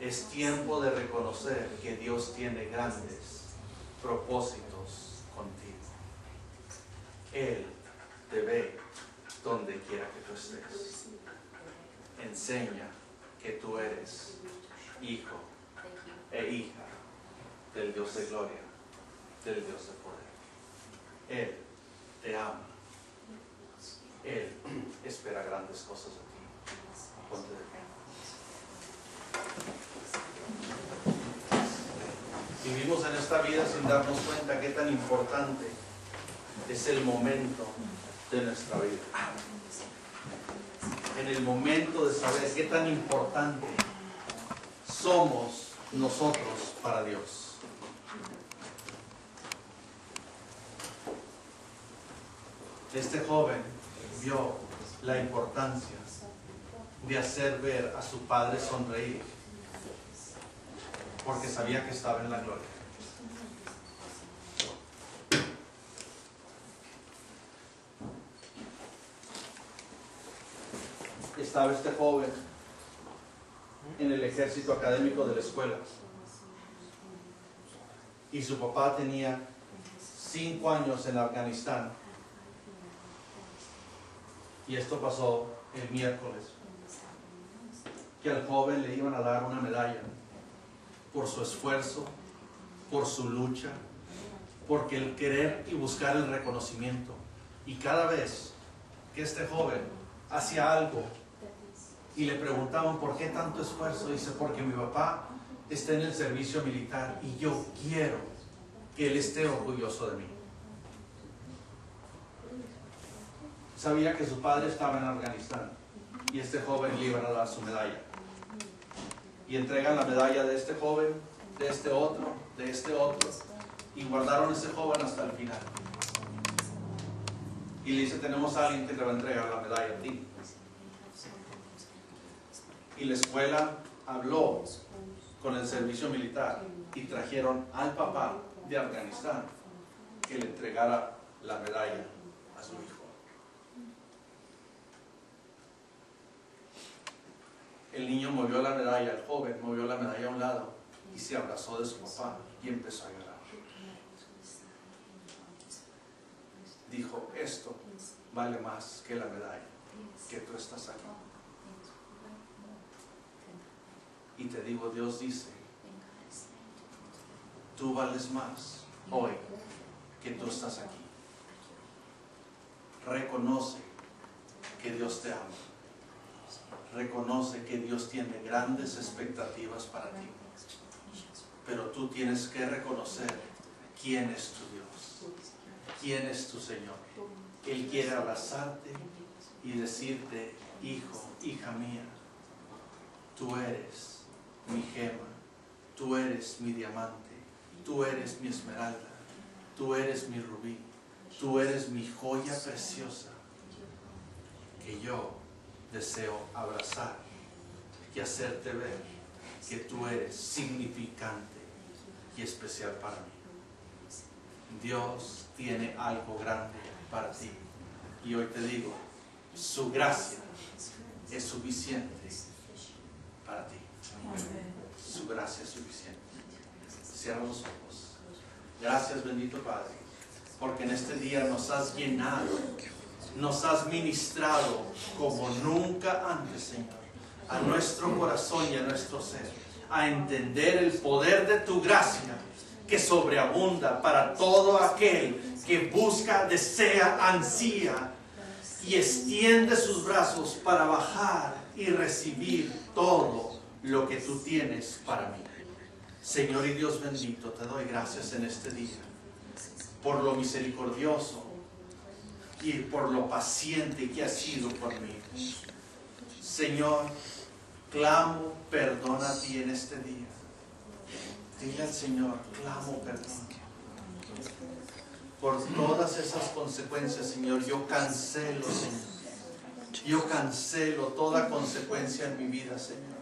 Es tiempo de reconocer que Dios tiene grandes propósitos contigo. Él te ve donde quiera que tú estés. Enseña que tú eres hijo e hija del Dios de gloria, del Dios de poder. Él te ama. Él espera grandes cosas de ti. Ponte de pie. Vivimos en esta vida sin darnos cuenta qué tan importante es el momento de nuestra vida. En el momento de saber qué tan importante somos nosotros para Dios. Este joven vio la importancia de hacer ver a su padre sonreír, porque sabía que estaba en la gloria. Estaba este joven en el ejército académico de la escuela y su papá tenía 5 años en Afganistán. Y esto pasó el miércoles, que al joven le iban a dar una medalla por su esfuerzo, por su lucha, porque el querer y buscar el reconocimiento. Y cada vez que este joven hacía algo y le preguntaban por qué tanto esfuerzo, dice, porque mi papá está en el servicio militar y yo quiero que él esté orgulloso de mí. Sabía que su padre estaba en Afganistán y este joven le iba a dar su medalla. Y entregan la medalla de este joven, de este otro, y guardaron a ese joven hasta el final. Y le dice, tenemos a alguien que te va a entregar la medalla a ti. Y la escuela habló con el servicio militar y trajeron al papá de Afganistán que le entregara la medalla a su hijo. El niño movió la medalla, el joven movió la medalla a un lado y se abrazó de su papá y empezó a llorar. Dijo, esto vale más que la medalla, que tú estás aquí. Y te digo, Dios dice, tú vales más hoy que tú estás aquí. Reconoce que Dios te ama. Reconoce que Dios tiene grandes expectativas para ti. Pero tú tienes que reconocer quién es tu Dios, quién es tu Señor. Él quiere abrazarte y decirte, hijo, hija mía, tú eres mi gema, tú eres mi diamante, tú eres mi esmeralda, tú eres mi rubí, tú eres mi joya preciosa, que yo deseo abrazar y hacerte ver que tú eres significante y especial para mí. Dios tiene algo grande para ti. Y hoy te digo, su gracia es suficiente para ti. Su gracia es suficiente. Cierra los ojos. Gracias, bendito Padre, porque en este día nos has llenado, nos has ministrado como nunca antes, Señor, a nuestro corazón y a nuestro ser, a entender el poder de tu gracia que sobreabunda para todo aquel que busca, desea, ansía y extiende sus brazos para bajar y recibir todo lo que tú tienes para mí. Señor y Dios bendito, te doy gracias en este día por lo misericordioso y por lo paciente que has sido conmigo. Señor, clamo perdón a ti en este día. Dile al Señor, clamo perdón por todas esas consecuencias, Señor. Yo cancelo, Señor. Yo cancelo toda consecuencia en mi vida, Señor.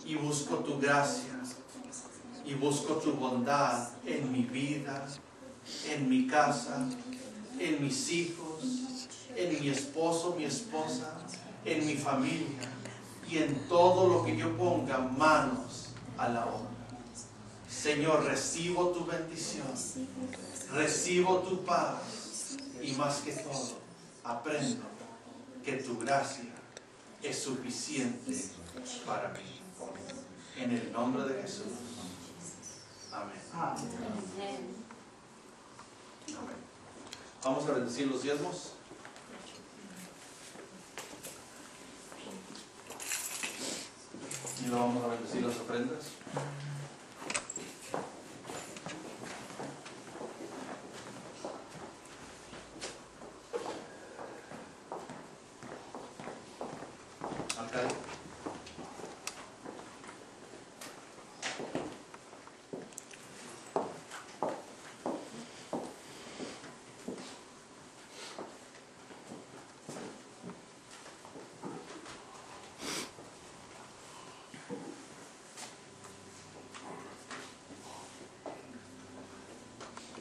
Y busco tu gracia y busco tu bondad en mi vida, en mi casa, en mis hijos, en mi esposo, mi esposa, en mi familia y en todo lo que yo ponga manos a la obra. Señor, recibo tu bendición, recibo tu paz y más que todo, aprendo que tu gracia es suficiente para mí. En el nombre de Jesús. Amén. Amén. Vamos a bendecir los diezmos. Y luego vamos a bendecir las ofrendas.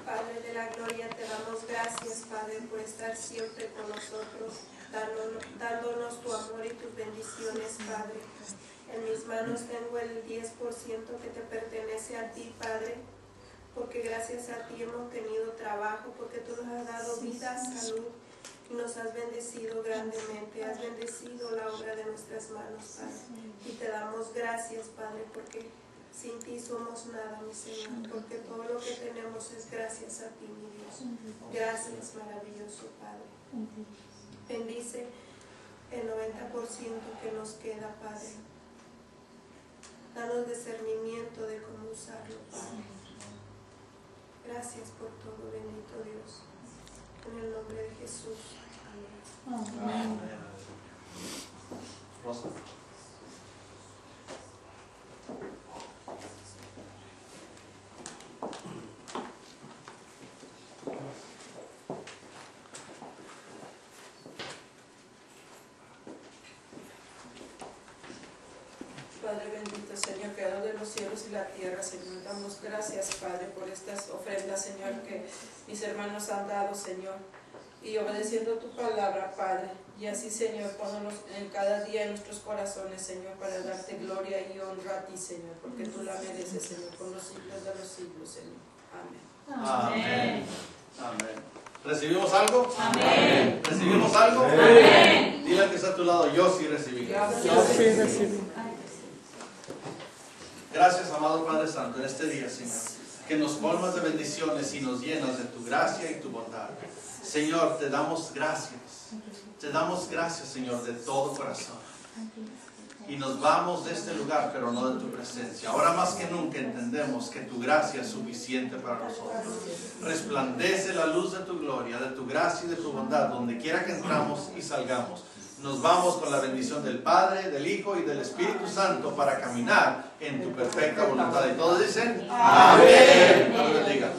Padre de la gloria, te damos gracias, Padre, por estar siempre con nosotros, dándonos tu amor y tus bendiciones, Padre. En mis manos tengo el 10% que te pertenece a ti, Padre, porque gracias a ti hemos tenido trabajo, porque tú nos has dado vida, salud y nos has bendecido grandemente. Has bendecido la obra de nuestras manos, Padre. Y te damos gracias, Padre, porque sin ti somos nada, mi Señor, porque todo lo que tenemos es gracias a ti, mi Dios. Gracias, maravilloso Padre. Bendice el 90% que nos queda, Padre. Danos discernimiento de cómo usarlo, Padre. Gracias por todo, bendito Dios. En el nombre de Jesús. Amén. Amén. Rosa. Padre bendito, Señor, creador de los cielos y la tierra, Señor, damos gracias, Padre, por estas ofrendas, Señor, que mis hermanos han dado, Señor, y obedeciendo tu palabra, Padre, y así, Señor, ponnos en cada día en nuestros corazones, Señor, para darte gloria y honra a ti, Señor, porque tú la mereces, Señor, por los siglos de los siglos, Señor. Amén. Amén. Amén. ¿Recibimos algo? Amén. ¿Recibimos algo? Amén. Dile al que está a tu lado, yo sí recibí. Yo sí recibí. Gracias, amado Padre Santo, en este día, Señor, que nos colmas de bendiciones y nos llenas de tu gracia y tu bondad. Señor, te damos gracias. Te damos gracias, Señor, de todo corazón. Y nos vamos de este lugar, pero no de tu presencia. Ahora más que nunca entendemos que tu gracia es suficiente para nosotros. Resplandece la luz de tu gloria, de tu gracia y de tu bondad, donde quiera que entramos y salgamos. Nos vamos con la bendición del Padre, del Hijo y del Espíritu Santo para caminar en tu perfecta voluntad. Y todos dicen, amén. Dios bendiga.